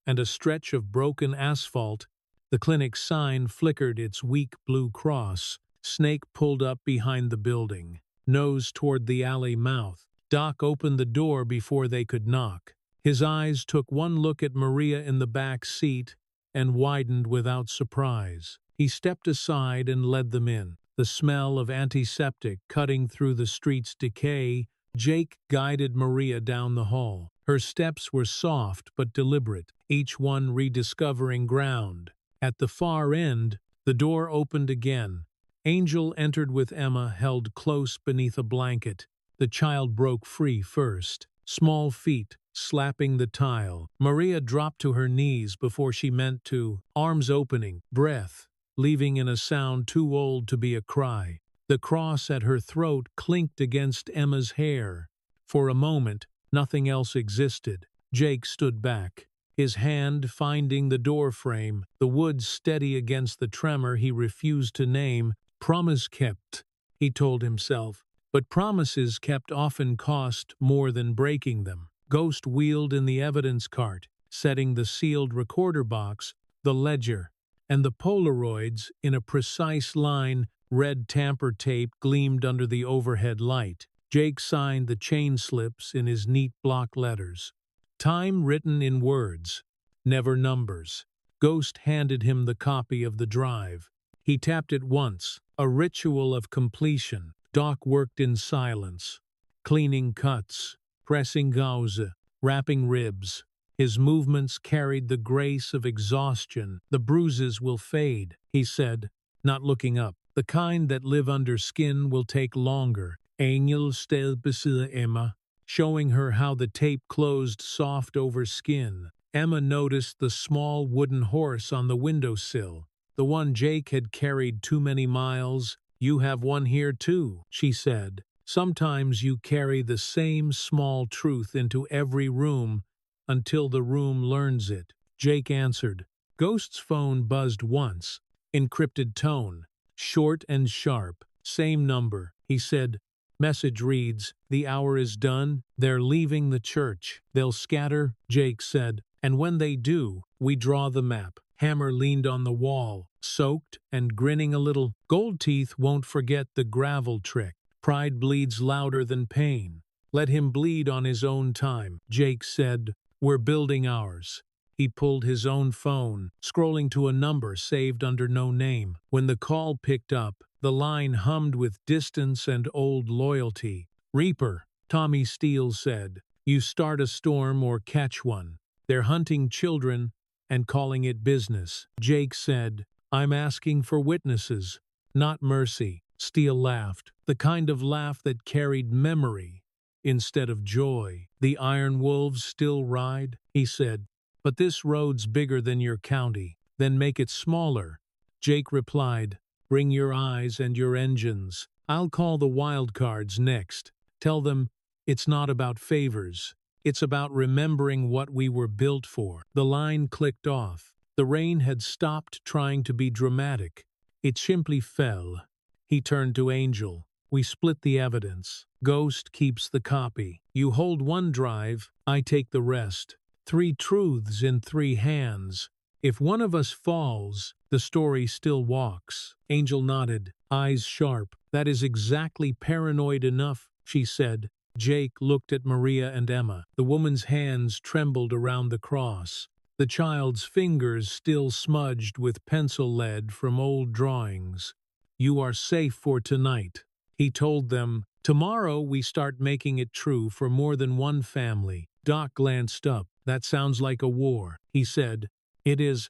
and a stretch of broken asphalt. The clinic sign flickered its weak blue cross. Snake pulled up behind the building, nose toward the alley mouth. Doc opened the door before they could knock. His eyes took one look at Maria in the back seat and widened without surprise. He stepped aside and led them in. The smell of antiseptic cutting through the street's decay. Jake guided Maria down the hall. Her steps were soft but deliberate, each one rediscovering ground. At the far end, the door opened again. Angel entered with Emma held close beneath a blanket. The child broke free first, small feet slapping the tile. Maria dropped to her knees before she meant to, arms opening, breath leaving in a sound too old to be a cry. The cross at her throat clinked against Emma's hair. For a moment, nothing else existed. Jake stood back, his hand finding the door frame, the wood steady against the tremor he refused to name. Promise kept, he told himself, but promises kept often cost more than breaking them. Ghost wheeled in the evidence cart, setting the sealed recorder box, the ledger, and the Polaroids in a precise line. Red tamper tape gleamed under the overhead light. Jake signed the chain slips in his neat block letters. Time written in words, never numbers. Ghost handed him the copy of the drive. He tapped it once, a ritual of completion. Doc worked in silence, cleaning cuts, pressing gauze, wrapping ribs. His movements carried the grace of exhaustion. "The bruises will fade," he said, not looking up. "The kind that live under skin will take longer." Angel stod beside Emma, showing her how the tape closed soft over skin. Emma noticed the small wooden horse on the windowsill, the one Jake had carried too many miles. "You have one here too," she said. "Sometimes you carry the same small truth into every room until the room learns it." Jake answered. Ghost's phone buzzed once, encrypted tone, short and sharp. "Same number," he said. Message reads, "The hour is done. They're leaving the church. They'll scatter," Jake said. "And when they do, we draw the map." Hammer leaned on the wall, soaked and grinning a little. "Gold Teeth won't forget the gravel trick. Pride bleeds louder than pain. Let him bleed on his own time," Jake said. "We're building ours." He pulled his own phone, scrolling to a number saved under no name. When the call picked up, the line hummed with distance and old loyalty. "Reaper," Tommy Steele said. "You start a storm or catch one. They're hunting children and calling it business." Jake said, "I'm asking for witnesses, not mercy." Steele laughed, the kind of laugh that carried memory instead of joy. "The iron wolves still ride," he said, "but this road's bigger than your county." "Then make it smaller," Jake replied. "Bring your eyes and your engines. I'll call the wild cards next. Tell them it's not about favors. It's about remembering what we were built for." The line clicked off. The rain had stopped trying to be dramatic. It simply fell. He turned to Angel. "We split the evidence. Ghost keeps the copy. You hold one drive, I take the rest. 3 truths in 3 hands. If one of us falls, the story still walks. Angel nodded, eyes sharp. That is exactly paranoid enough, she said. Jake looked at Maria and Emma. The woman's hands trembled around the cross. The child's fingers still smudged with pencil lead from old drawings. You are safe for tonight, he told them. Tomorrow we start making it true for more than one family. Doc glanced up. That sounds like a war, he said. It is,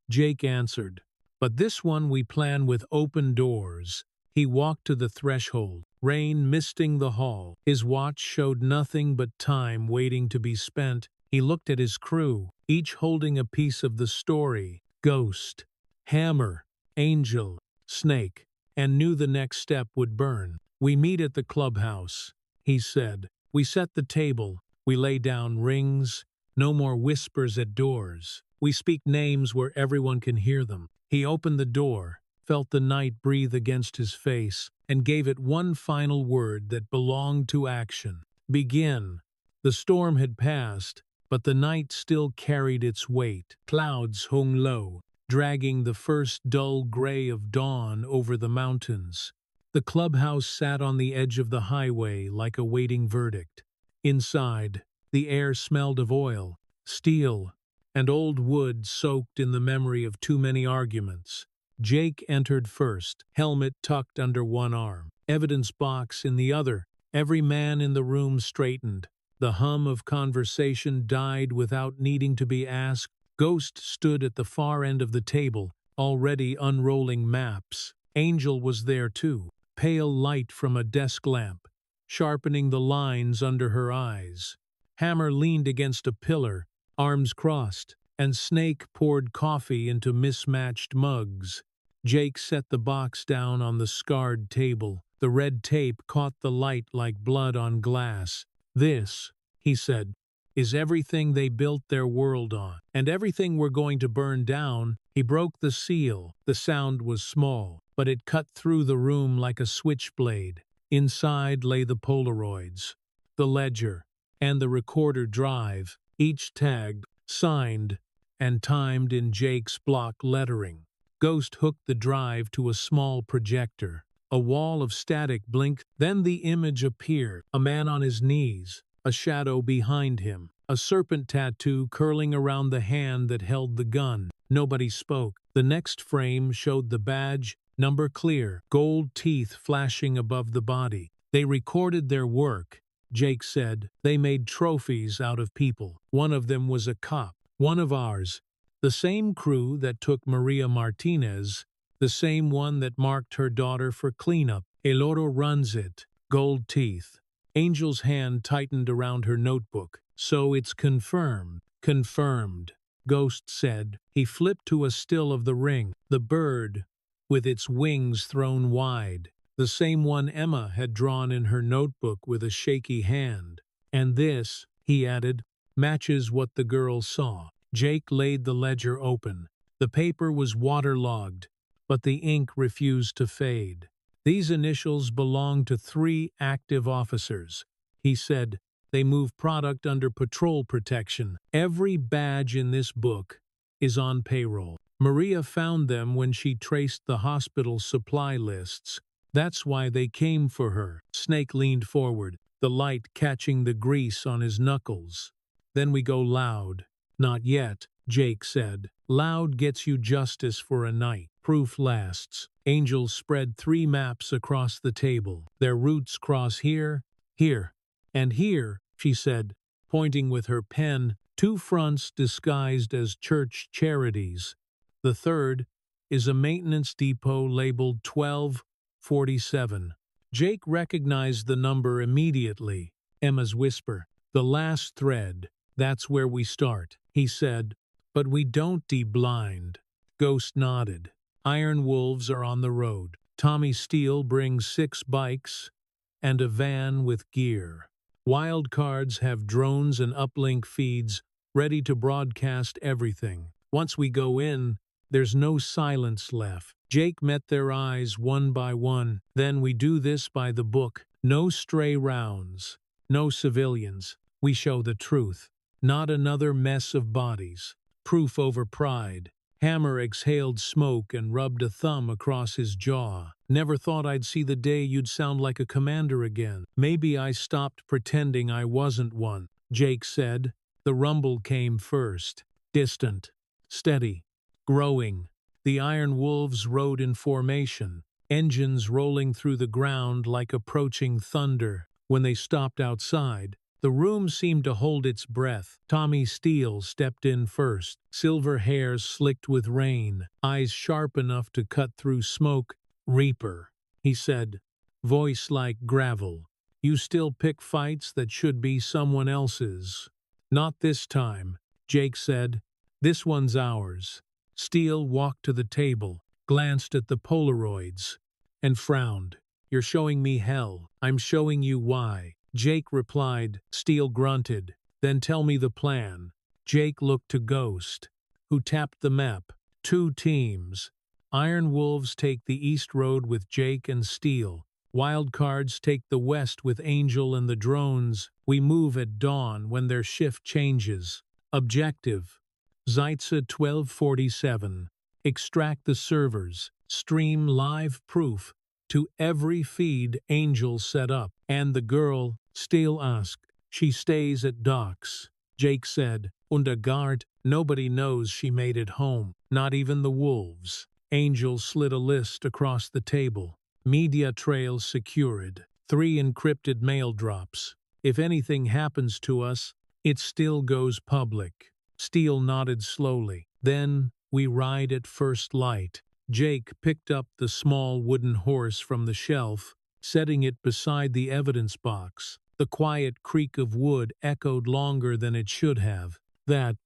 Jake answered. But this one we plan with open doors. He walked to the threshold, rain misting the hall. His watch showed nothing but time waiting to be spent. He looked at his crew, each holding a piece of the story. Ghost, Hammer, Angel, Snake, and knew the next step would burn. We meet at the clubhouse, he said. We set the table. We lay down rings. No more whispers at doors. We speak names where everyone can hear them. He opened the door, felt the night breathe against his face, and gave it one final word that belonged to action. Begin. The storm had passed, but the night still carried its weight. Clouds hung low, dragging the first dull gray of dawn over the mountains. The clubhouse sat on the edge of the highway like a waiting verdict. Inside, the air smelled of oil, steel, and old wood soaked in the memory of too many arguments. Jake entered first, helmet tucked under one arm, evidence box in the other. Every man in the room straightened. The hum of conversation died without needing to be asked. Ghost stood at the far end of the table, already unrolling maps. Angel was there too, pale light from a desk lamp, sharpening the lines under her eyes. Hammer leaned against a pillar, arms crossed, and Snake poured coffee into mismatched mugs. Jake set the box down on the scarred table. The red tape caught the light like blood on glass. This, he said, is everything they built their world on, and everything we're going to burn down. He broke the seal. The sound was small, but it cut through the room like a switchblade. Inside lay the Polaroids, the ledger, and the recorder drive, each tagged, signed, and timed in Jake's block lettering. Ghost hooked the drive to a small projector. A wall of static blinked, then the image appeared. A man on his knees, a shadow behind him, a serpent tattoo curling around the hand that held the gun. Nobody spoke. The next frame showed the badge, number clear, gold teeth flashing above the body. They recorded their work, Jake said. They made trophies out of people. One of them was a cop, one of ours. The same crew that took Maria Martinez, the same one that marked her daughter for cleanup. El Oro runs it. Gold teeth. Angel's hand tightened around her notebook. So it's confirmed. Confirmed, Ghost said. He flipped to a still of the ring. The bird, with its wings thrown wide. The same one Emma had drawn in her notebook with a shaky hand. And this, he added, matches what the girl saw. Jake laid the ledger open. The paper was waterlogged, but the ink refused to fade. These initials belong to 3 active officers. He said, they move product under patrol protection. Every badge in this book is on payroll. Maria found them when she traced the hospital's supply lists. That's why they came for her. Snake leaned forward, the light catching the grease on his knuckles. Then we go loud. Not yet, Jake said. Loud gets you justice for a night. Proof lasts. Angel spread 3 maps across the table. Their routes cross here, here, and here, she said, pointing with her pen. 2 fronts disguised as church charities. The third is a maintenance depot labeled 1247. Jake recognized the number immediately. Emma's whisper. The last thread. That's where we start, he said. But we don't blind. Ghost nodded. Iron Wolves are on the road. Tommy Steele brings 6 bikes and a van with gear. Wildcards have drones and uplink feeds ready to broadcast everything. Once we go in, there's no silence left. Jake met their eyes one by one. Then we do this by the book. No stray rounds, no civilians. We show the truth. Not another mess of bodies. Proof over pride. Hammer exhaled smoke and rubbed a thumb across his jaw. Never thought I'd see the day you'd sound like a commander again. Maybe I stopped pretending I wasn't one, Jake said. The rumble came first. Distant, steady, growing. The iron wolves rode in formation, engines rolling through the ground like approaching thunder. When they stopped outside, the room seemed to hold its breath. Tommy Steele stepped in first, silver hair slicked with rain, eyes sharp enough to cut through smoke. "Reaper," he said, voice like gravel. "You still pick fights that should be someone else's." "Not this time," Jake said. "This one's ours." Steele walked to the table, glanced at the Polaroids, and frowned. "You're showing me hell. I'm showing you why." Jake replied. Steele grunted. "Then tell me the plan." Jake looked to Ghost, who tapped the map. "Two teams. Iron Wolves take the East Road with Jake and Steele. Wildcards take the West with Angel and the drones. We move at dawn when their shift changes. Objective: Zaitsa 1247. Extract the servers. Stream live proof to every feed Angel set up. And the girl," Steele asked. "She stays at docks." Jake said. "Under guard. Nobody knows she made it home. Not even the wolves." Angel slid a list across the table. "Media trails secured. 3 encrypted mail drops. If anything happens to us, it still goes public." Steele nodded slowly. "Then we ride at first light." Jake picked up the small wooden horse from the shelf, setting it beside the evidence box. The quiet creak of wood echoed longer than it should have. "That,"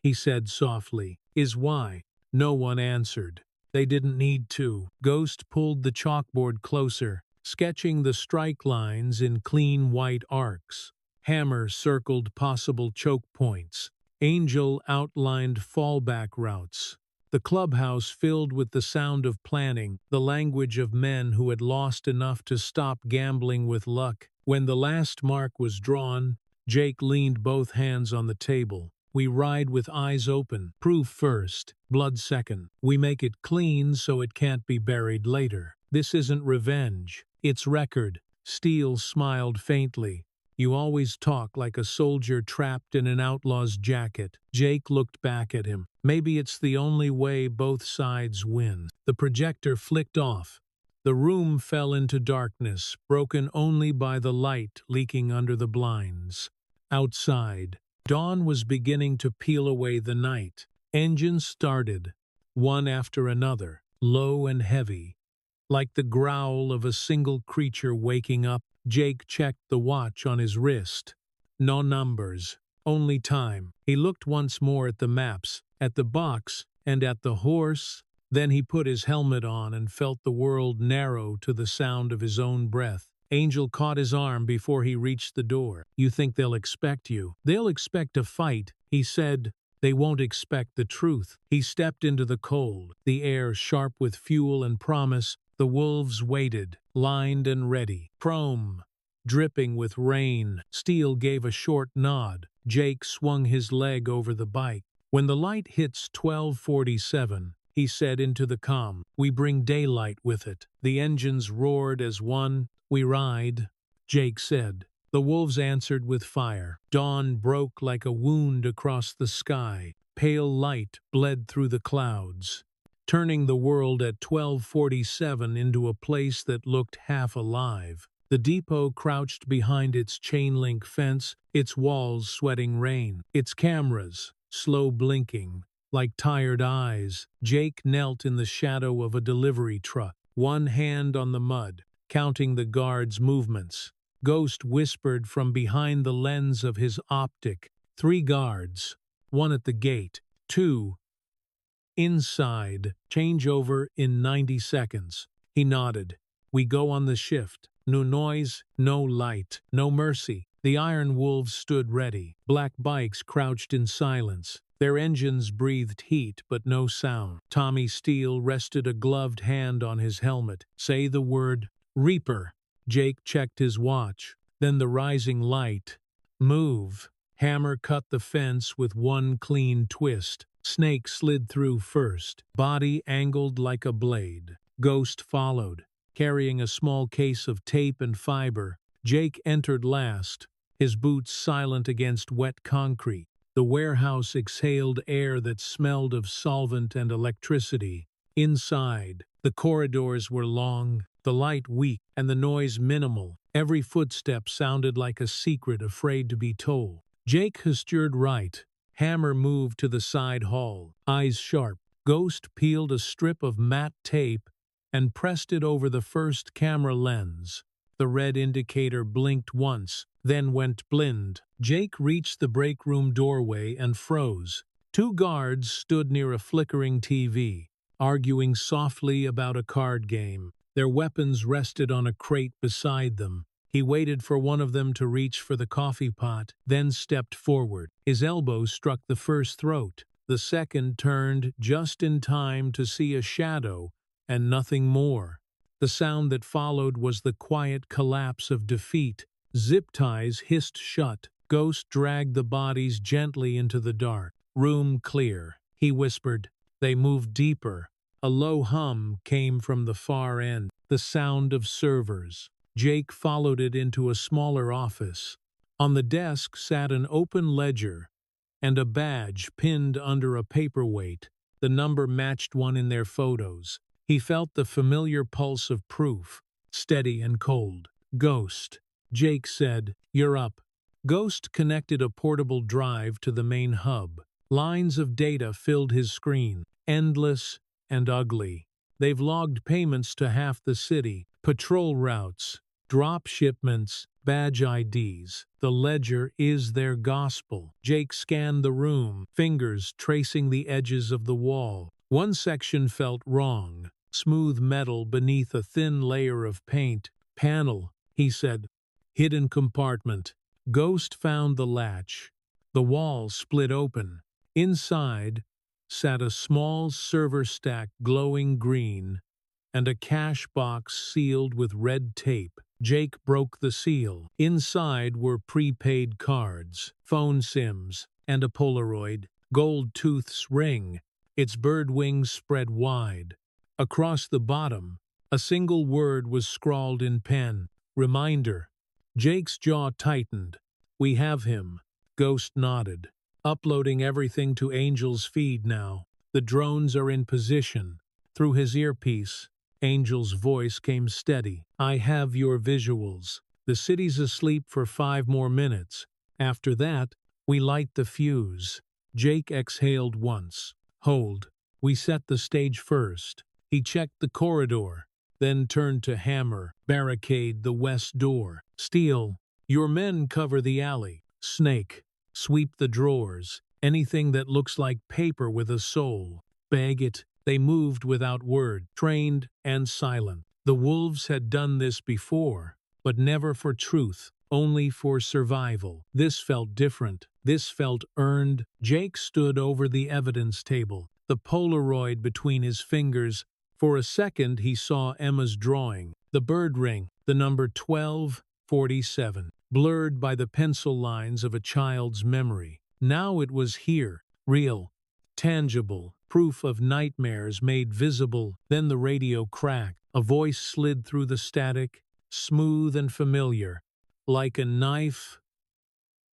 he said softly, "is why." No one answered. They didn't need to. Ghost pulled the chalkboard closer, sketching the strike lines in clean white arcs. Hammer circled possible choke points. Angel outlined fallback routes. The clubhouse filled with the sound of planning, the language of men who had lost enough to stop gambling with luck. When the last mark was drawn, Jake leaned both hands on the table. "We ride with eyes open. Proof first, blood second. We make it clean so it can't be buried later. This isn't revenge. It's record." Steele smiled faintly. "You always talk like a soldier trapped in an outlaw's jacket." Jake looked back at him. "Maybe it's the only way both sides win." The projector flicked off. The room fell into darkness, broken only by the light leaking under the blinds. Outside, dawn was beginning to peel away the night. Engines started, one after another, low and heavy, like the growl of a single creature waking up. Jake checked the watch on his wrist. No numbers, only time. He looked once more at the maps, at the box, and at the horse. Then he put his helmet on and felt the world narrow to the sound of his own breath. Angel caught his arm before he reached the door. "You think they'll expect you?" "They'll expect a fight," he said. "They won't expect the truth." He stepped into the cold, the air sharp with fuel and promise. The wolves waited, lined and ready. Chrome, dripping with rain. Steele gave a short nod. Jake swung his leg over the bike. "When the light hits 1247, he said into the comm, "we bring daylight with it." The engines roared as one. "We ride," Jake said. The wolves answered with fire. Dawn broke like a wound across the sky. Pale light bled through the clouds, turning the world at 1247 into a place that looked half alive. The depot crouched behind its chain-link fence, its walls sweating rain, its cameras slow blinking, like tired eyes. Jake knelt in the shadow of a delivery truck, one hand on the mud, counting the guards' movements. Ghost whispered from behind the lens of his optic. 3 guards, 1 at the gate, 2 inside. Changeover in 90 seconds. He nodded. "We go on the shift. No noise, no light, no mercy." The iron wolves stood ready. Black bikes crouched in silence. Their engines breathed heat but no sound. Tommy Steele rested a gloved hand on his helmet. "Say the word, Reaper." Jake checked his watch. Then the rising light. Move. Hammer cut the fence with one clean twist. Snake slid through first, body angled like a blade. Ghost followed, carrying a small case of tape and fiber. Jake entered last, his boots silent against wet concrete. The warehouse exhaled air that smelled of solvent and electricity. Inside, the corridors were long, the light weak, and the noise minimal. Every footstep sounded like a secret afraid to be told. Jake steered right. Hammer moved to the side hall, eyes sharp. Ghost peeled a strip of matte tape and pressed it over the first camera lens. The red indicator blinked once, then went blind. Jake reached the break room doorway and froze. Two guards stood near a flickering TV, arguing softly about a card game. Their weapons rested on a crate beside them. He waited for one of them to reach for the coffee pot, then stepped forward. His elbow struck the first throat. The second turned just in time to see a shadow and nothing more. The sound that followed was the quiet collapse of defeat. Zip ties hissed shut. Ghost dragged the bodies gently into the dark. Room clear, he whispered. They moved deeper. A low hum came from the far end, the sound of servers. Jake followed it into a smaller office. On the desk sat an open ledger and a badge pinned under a paperweight. The number matched one in their photos. He felt the familiar pulse of proof, steady and cold. Ghost. Jake said, "You're up." Ghost connected a portable drive to the main hub. Lines of data filled his screen, endless and ugly. They've logged payments to half the city, patrol routes, drop shipments, badge IDs. The ledger is their gospel. Jake scanned the room, fingers tracing the edges of the wall. One section felt wrong. Smooth metal beneath a thin layer of paint. Panel, he said. Hidden compartment. Ghost found the latch. The wall split open. Inside sat a small server stack glowing green and a cash box sealed with red tape. Jake broke the seal. Inside were prepaid cards, phone sims, and a Polaroid. Gold Tooth's ring, its bird wings spread wide. Across the bottom, a single word was scrawled in pen. Reminder. Jake's jaw tightened. "We have him." Ghost nodded. "Uploading everything to Angel's feed now. The drones are in position." Through his earpiece, Angel's voice came steady. "I have your visuals. The city's asleep for 5 more minutes. After that, we light the fuse." Jake exhaled once. "Hold. We set the stage first." He checked the corridor, then turned to Hammer. "Barricade the west door. Steel, your men cover the alley. Snake, sweep the drawers. Anything that looks like paper with a soul. Bag it." They moved without word, trained and silent. The wolves had done this before, but never for truth, only for survival. This felt different. This felt earned. Jake stood over the evidence table, the Polaroid between his fingers. For a second he saw Emma's drawing, the bird ring, the number 1247, blurred by the pencil lines of a child's memory. Now it was here, real, tangible, proof of nightmares made visible. Then the radio cracked. A voice slid through the static, smooth and familiar, like a knife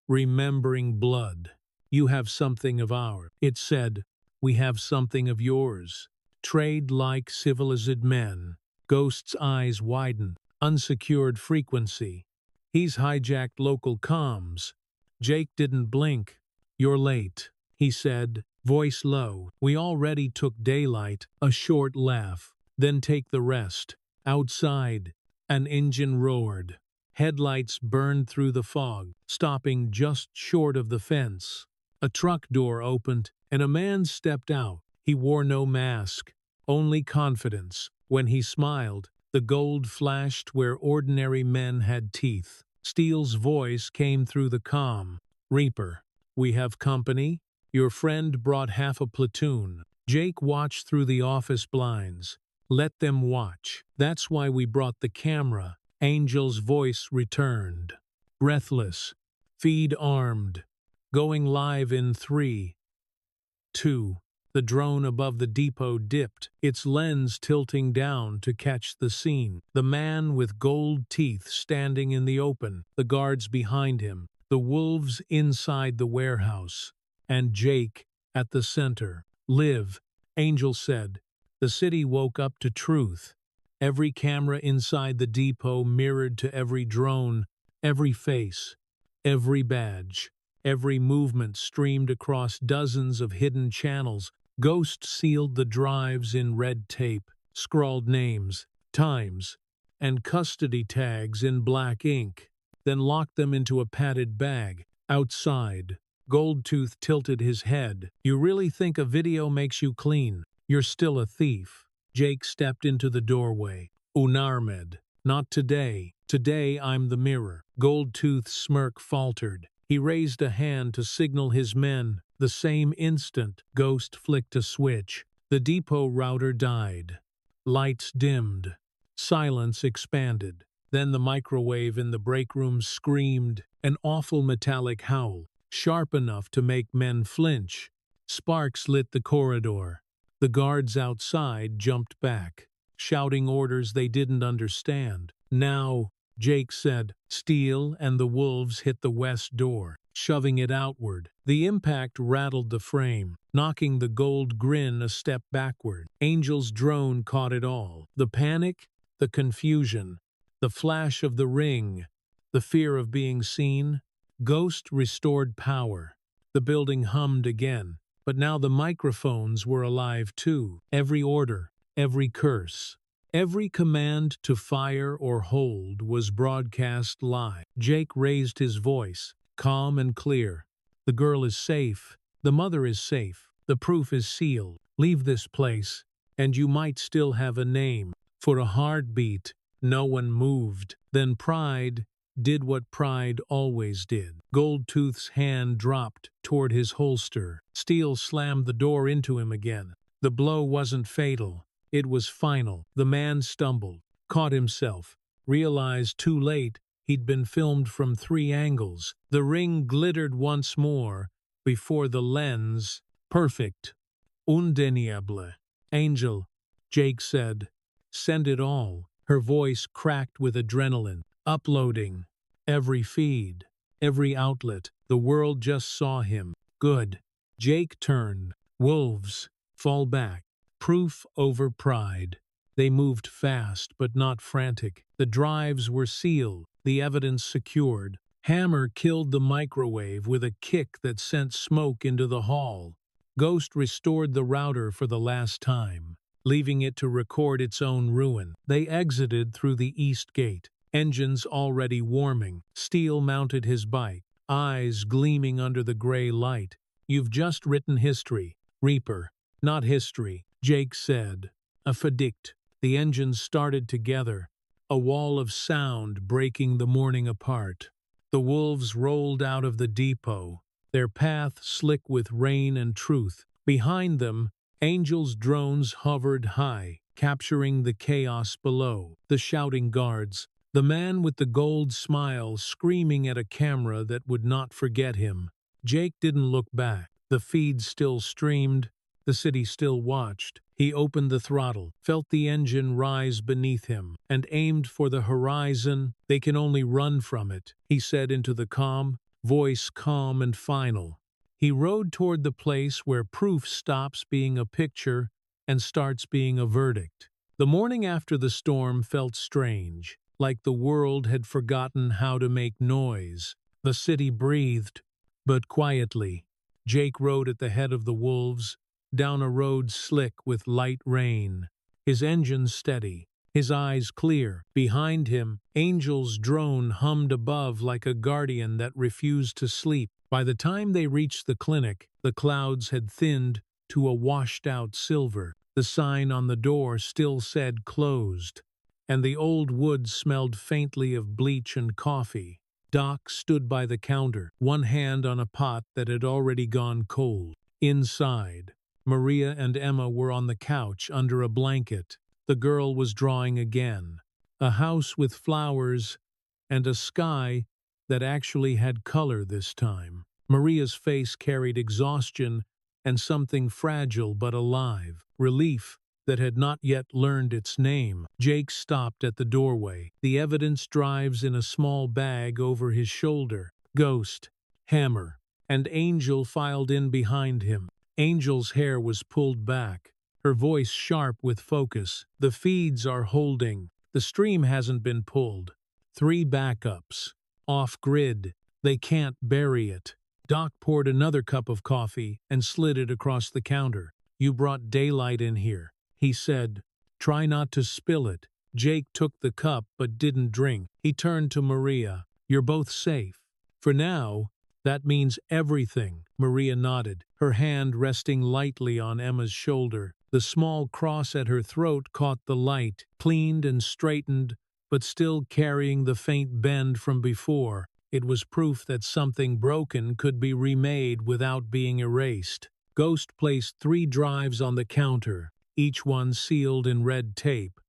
remembering blood. "You have something of ours," it said. "We have something of yours. Trade like civilized men." Ghost's eyes widened. Unsecured frequency. "He's hijacked local comms." Jake didn't blink. "You're late," he said, voice low. "We already took daylight." A short laugh. "Then take the rest." Outside, an engine roared. Headlights burned through the fog, stopping just short of the fence. A truck door opened, and a man stepped out. He wore no mask, only confidence. When he smiled, the gold flashed where ordinary men had teeth. Steele's voice came through the comm. "Reaper, we have company. Your friend brought half a platoon." Jake watched through the office blinds. "Let them watch. That's why we brought the camera." Angel's voice returned. Breathless. Feed armed. Going live in 3, 2. The drone above the depot dipped, its lens tilting down to catch the scene. The man with gold teeth standing in the open, the guards behind him, the wolves inside the warehouse, and Jake at the center. Live, Angel said. The city woke up to truth. Every camera inside the depot mirrored to every drone, every face, every badge. Every movement streamed across dozens of hidden channels. Ghost sealed the drives in red tape, scrawled names, times, and custody tags in black ink, then locked them into a padded bag. Outside, Goldtooth tilted his head. You really think a video makes you clean? You're still a thief. Jake stepped into the doorway. Unarmed. Not today. Today I'm the mirror. Goldtooth's smirk faltered. He raised a hand to signal his men. The same instant, Ghost flicked a switch. The depot router died. Lights dimmed. Silence expanded. Then the microwave in the break room screamed, an awful metallic howl, sharp enough to make men flinch. Sparks lit the corridor. The guards outside jumped back, shouting orders they didn't understand. Now, Jake said, Steel and the wolves hit the west door, shoving it outward. The impact rattled the frame, knocking the gold grin a step backward. Angel's drone caught it all. The panic, the confusion, the flash of the ring, the fear of being seen. Ghost restored power. The building hummed again, but now the microphones were alive too. Every order, every curse, every command to fire or hold was broadcast live. Jake raised his voice, calm and clear. The girl is safe. The mother is safe. The proof is sealed. Leave this place, and you might still have a name. For a heartbeat, no one moved. Then Pride did what Pride always did. Goldtooth's hand dropped toward his holster. Steel slammed the door into him again. The blow wasn't fatal. It was final. The man stumbled, caught himself, realized too late he'd been filmed from 3 angles. The ring glittered once more before the lens. Perfect. Undeniable. Angel, Jake said. Send it all. Her voice cracked with adrenaline. Uploading. Every feed. Every outlet. The world just saw him. Good. Jake turned. Wolves. Fall back. Proof over pride. They moved fast, but not frantic. The drives were sealed, the evidence secured. Hammer killed the microwave with a kick that sent smoke into the hall. Ghost restored the router for the last time, leaving it to record its own ruin. They exited through the east gate, engines already warming. Steel mounted his bike, eyes gleaming under the gray light. You've just written history, Reaper. Not history, Jake said. A verdict. The engines started together, a wall of sound breaking the morning apart. The wolves rolled out of the depot, their path slick with rain and truth. Behind them, Angel's drones hovered high, capturing the chaos below. The shouting guards, the man with the gold smile screaming at a camera that would not forget him. Jake didn't look back. The feed still streamed. The city still watched. He opened the throttle, felt the engine rise beneath him, and aimed for the horizon. They can only run from it, he said into the calm, voice calm and final. He rode toward the place where proof stops being a picture and starts being a verdict. The morning after the storm felt strange, like the world had forgotten how to make noise. The city breathed, but quietly. Jake rode at the head of the wolves, down a road slick with light rain, his engine steady, his eyes clear. Behind him, Angel's drone hummed above like a guardian that refused to sleep. By the time they reached the clinic, the clouds had thinned to a washed-out silver. The sign on the door still said closed, and the old wood smelled faintly of bleach and coffee. Doc stood by the counter, one hand on a pot that had already gone cold. Inside, Maria and Emma were on the couch under a blanket. The girl was drawing again, A house with flowers and a sky that actually had color this time. Maria's face carried exhaustion and something fragile but alive, relief that had not yet learned its name. Jake stopped at the doorway, the evidence drives in a small bag over his shoulder. Ghost, Hammer, and Angel filed in behind him. Angel's hair was pulled back, her voice sharp with focus. The feeds are holding. The stream hasn't been pulled. 3 backups. Off-grid. They can't bury it. Doc poured another cup of coffee and slid it across the counter. You brought daylight in here, he said. Try not to spill it. Jake took the cup but didn't drink. He turned to Maria. You're both safe. For now, that means everything. Maria nodded, her hand resting lightly on Emma's shoulder. The small cross at her throat caught the light, cleaned and straightened, but still carrying the faint bend from before. It was proof that something broken could be remade without being erased. Ghost placed 3 drives on the counter, each one sealed in red tape,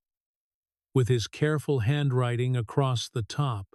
with his careful handwriting across the top.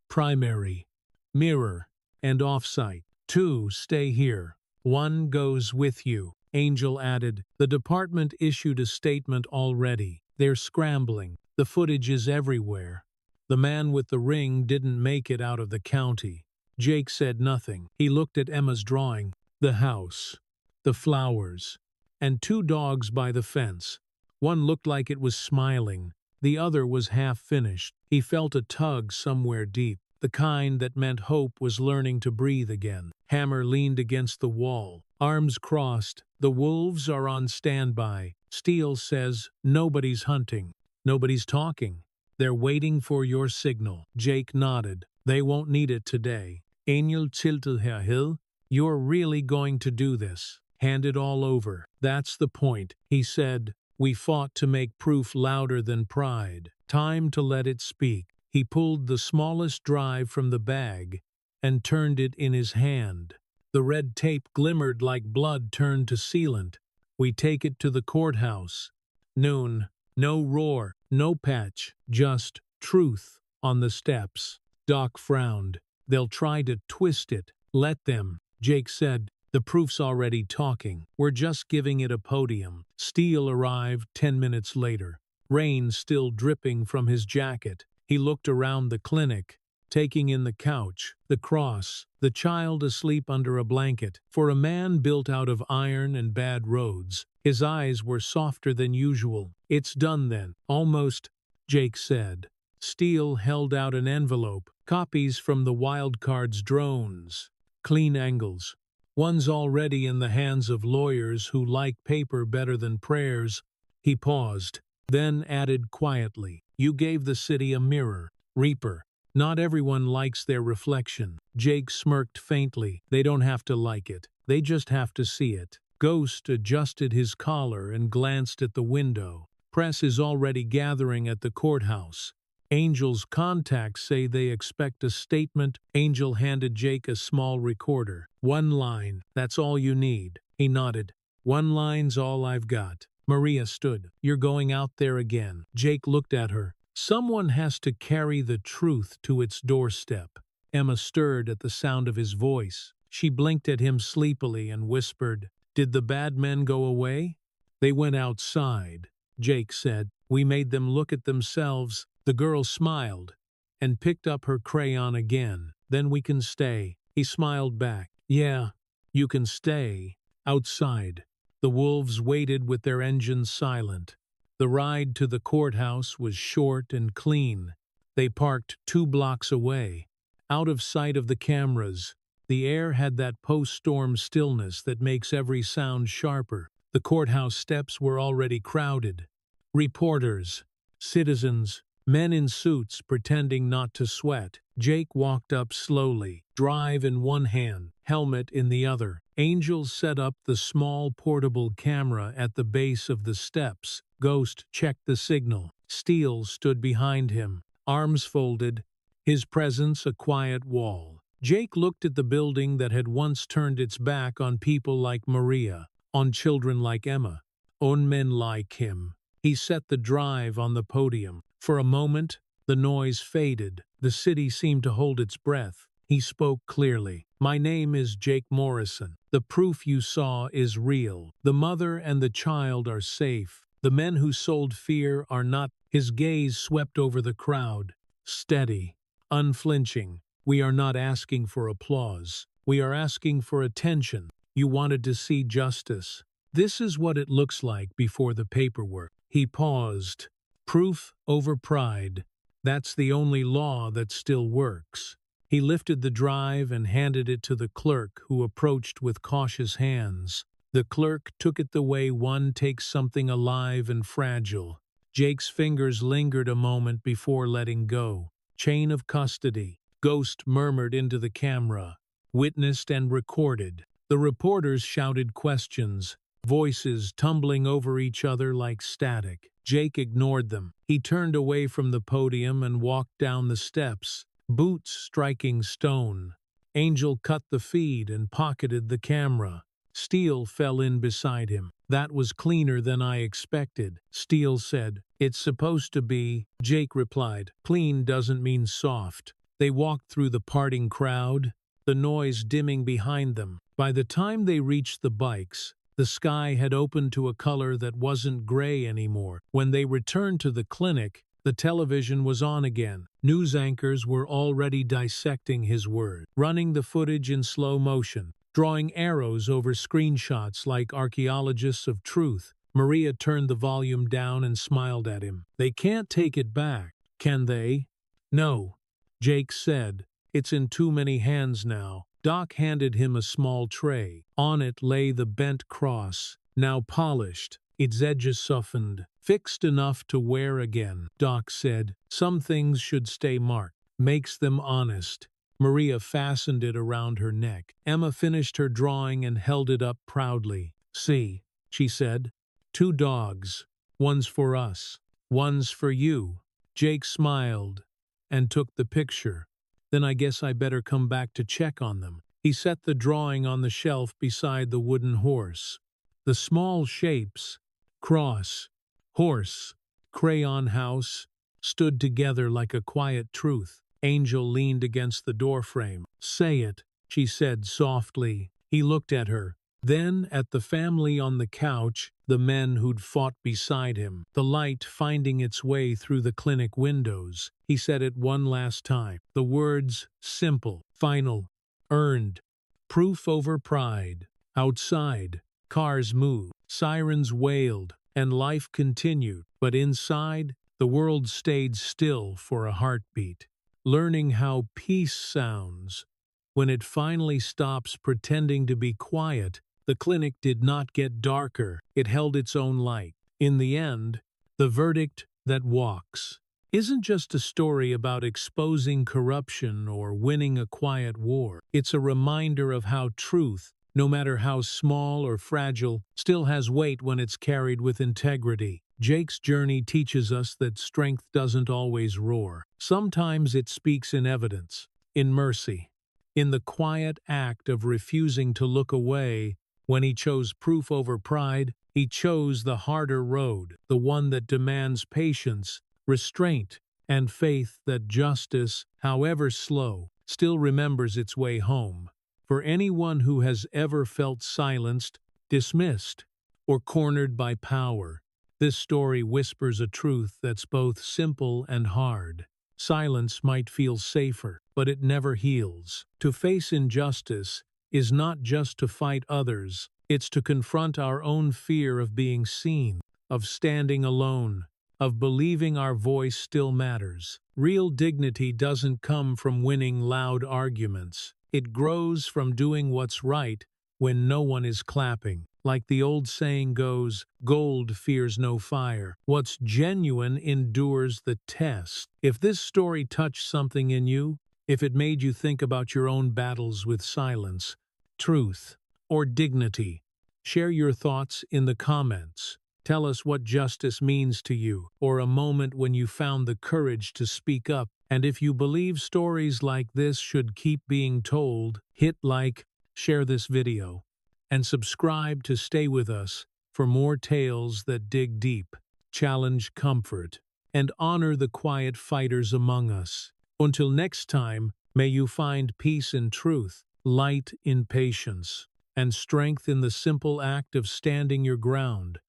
Primary, mirror, and offsite. 2 stay here. 1 goes with you. Angel added. The department issued a statement already. They're scrambling. The footage is everywhere. The man with the ring didn't make it out of the county. Jake said nothing. He looked at Emma's drawing. The house, the flowers, and 2 dogs by the fence. One looked like it was smiling. The other was half finished. He felt a tug somewhere deep, the kind that meant hope was learning to breathe again. Hammer leaned against the wall, arms crossed. The wolves are on standby. Steele says nobody's hunting. Nobody's talking. They're waiting for your signal. Jake nodded. They won't need it today. Angel tilted her head. You're really going to do this. Hand it all over. That's the point, he said. We fought to make proof louder than pride. Time to let it speak. He pulled the smallest drive from the bag and turned it in his hand. The red tape glimmered like blood turned to sealant. We take it to the courthouse. Noon. No roar, no patch, just truth on the steps. Doc frowned. They'll try to twist it. Let them. Jake said. The proof's already talking. We're just giving it a podium. Steele arrived 10 minutes later, rain still dripping from his jacket. He looked around the clinic, taking in the couch, the cross, the child asleep under a blanket. For a man built out of iron and bad roads, his eyes were softer than usual. It's done then. Almost, Jake said. Steele held out an envelope, copies from the wildcards drones. Clean angles. One's already in the hands of lawyers who like paper better than prayers. He paused, then added quietly, You gave the city a mirror, Reaper. Not everyone likes their reflection. Jake smirked faintly. They don't have to like it. They just have to see it. Ghost adjusted his collar and glanced at the window. Press is already gathering at the courthouse. Angel's contacts say they expect a statement. Angel handed Jake a small recorder. 1 line, that's all you need. He nodded. 1 line's all I've got. Maria stood. You're going out there again. Jake looked at her. Someone has to carry the truth to its doorstep. Emma stirred at the sound of his voice. She blinked at him sleepily and whispered, Did the bad men go away? They went outside, Jake said. We made them look at themselves. The girl smiled and picked up her crayon again. Then we can stay. He smiled back. Yeah, you can stay. Outside. The wolves waited with their engines silent. The ride to the courthouse was short and clean. They parked 2 blocks away, out of sight of the cameras. The air had that post-storm stillness that makes every sound sharper. The courthouse steps were already crowded. Reporters, citizens, men in suits pretending not to sweat. Jake walked up slowly, drive in one hand, helmet in the other. Angel set up the small portable camera at the base of the steps. Ghost checked the signal. Steele stood behind him, arms folded, his presence a quiet wall. Jake looked at the building that had once turned its back on people like Maria, on children like Emma, on men like him. He set the drive on the podium. For a moment, The noise faded. The city seemed to hold its breath. He spoke clearly. "My name is Jake Morrison. The proof you saw is real. The mother and the child are safe. The men who sold fear are not." His gaze swept over the crowd. Steady, unflinching. "We are not asking for applause. We are asking for attention. You wanted to see justice. This is what it looks like before the paperwork." He paused. "Proof over pride. That's the only law that still works." He lifted the drive and handed it to the clerk, who approached with cautious hands. The clerk took it the way one takes something alive and fragile. Jake's fingers lingered a moment before letting go. "Chain of custody." Ghost murmured into the camera. "Witnessed and recorded." The reporters shouted questions, voices tumbling over each other like static. Jake ignored them. He turned away from the podium and walked down the steps, boots striking stone. Angel cut the feed and pocketed the camera. Steele fell in beside him. "That was cleaner than I expected," Steele said. "It's supposed to be," Jake replied. "Clean doesn't mean soft." They walked through the parting crowd, the noise dimming behind them. By the time they reached the bikes, the sky had opened to a color that wasn't gray anymore. When they returned to the clinic, the television was on again. News anchors were already dissecting his word, running the footage in slow motion, drawing arrows over screenshots like archaeologists of truth. Maria turned the volume down and smiled at him. "They can't take it back, can they?" "No," Jake said. "It's in too many hands now." Doc handed him a small tray. On it lay the bent cross, now polished, its edges softened. "Fixed enough to wear again," Doc said. "Some things should stay marked. Makes them honest." Maria fastened it around her neck. Emma finished her drawing and held it up proudly. "See," she said. "2 dogs. One's for us. One's for you." Jake smiled and took the picture. "Then I guess I better come back to check on them." He set the drawing on the shelf beside the wooden horse. The small shapes, cross, horse, crayon house, stood together like a quiet truth. Angel leaned against the doorframe. "Say it," she said softly. He looked at her, then at the family on the couch, the men who'd fought beside him, the light finding its way through the clinic windows. He said it one last time. The words simple, final, earned. Proof over pride. Outside, cars moved, sirens wailed, and life continued. But inside, the world stayed still for a heartbeat. Learning how peace sounds. When it finally stops pretending to be quiet, the clinic did not get darker. It held its own light. In the end, the verdict that walks isn't just a story about exposing corruption or winning a quiet war. It's a reminder of how truth, no matter how small or fragile, still has weight when it's carried with integrity. Jake's journey teaches us that strength doesn't always roar. Sometimes it speaks in evidence, in mercy, in the quiet act of refusing to look away. When he chose proof over pride, he chose the harder road, the one that demands patience, restraint, and faith that justice, however slow, still remembers its way home. For anyone who has ever felt silenced, dismissed, or cornered by power, this story whispers a truth that's both simple and hard. Silence might feel safer, but it never heals. To face injustice is not just to fight others, it's to confront our own fear of being seen, of standing alone, of believing our voice still matters. Real dignity doesn't come from winning loud arguments. It grows from doing what's right when no one is clapping. Like the old saying goes, gold fears no fire. What's genuine endures the test. If this story touched something in you, if it made you think about your own battles with silence, truth, or dignity, share your thoughts in the comments. Tell us what justice means to you, or a moment when you found the courage to speak up. And if you believe stories like this should keep being told, hit like, share this video, and subscribe to stay with us for more tales that dig deep, challenge comfort, and honor the quiet fighters among us. Until next time, may you find peace in truth, light in patience, and strength in the simple act of standing your ground.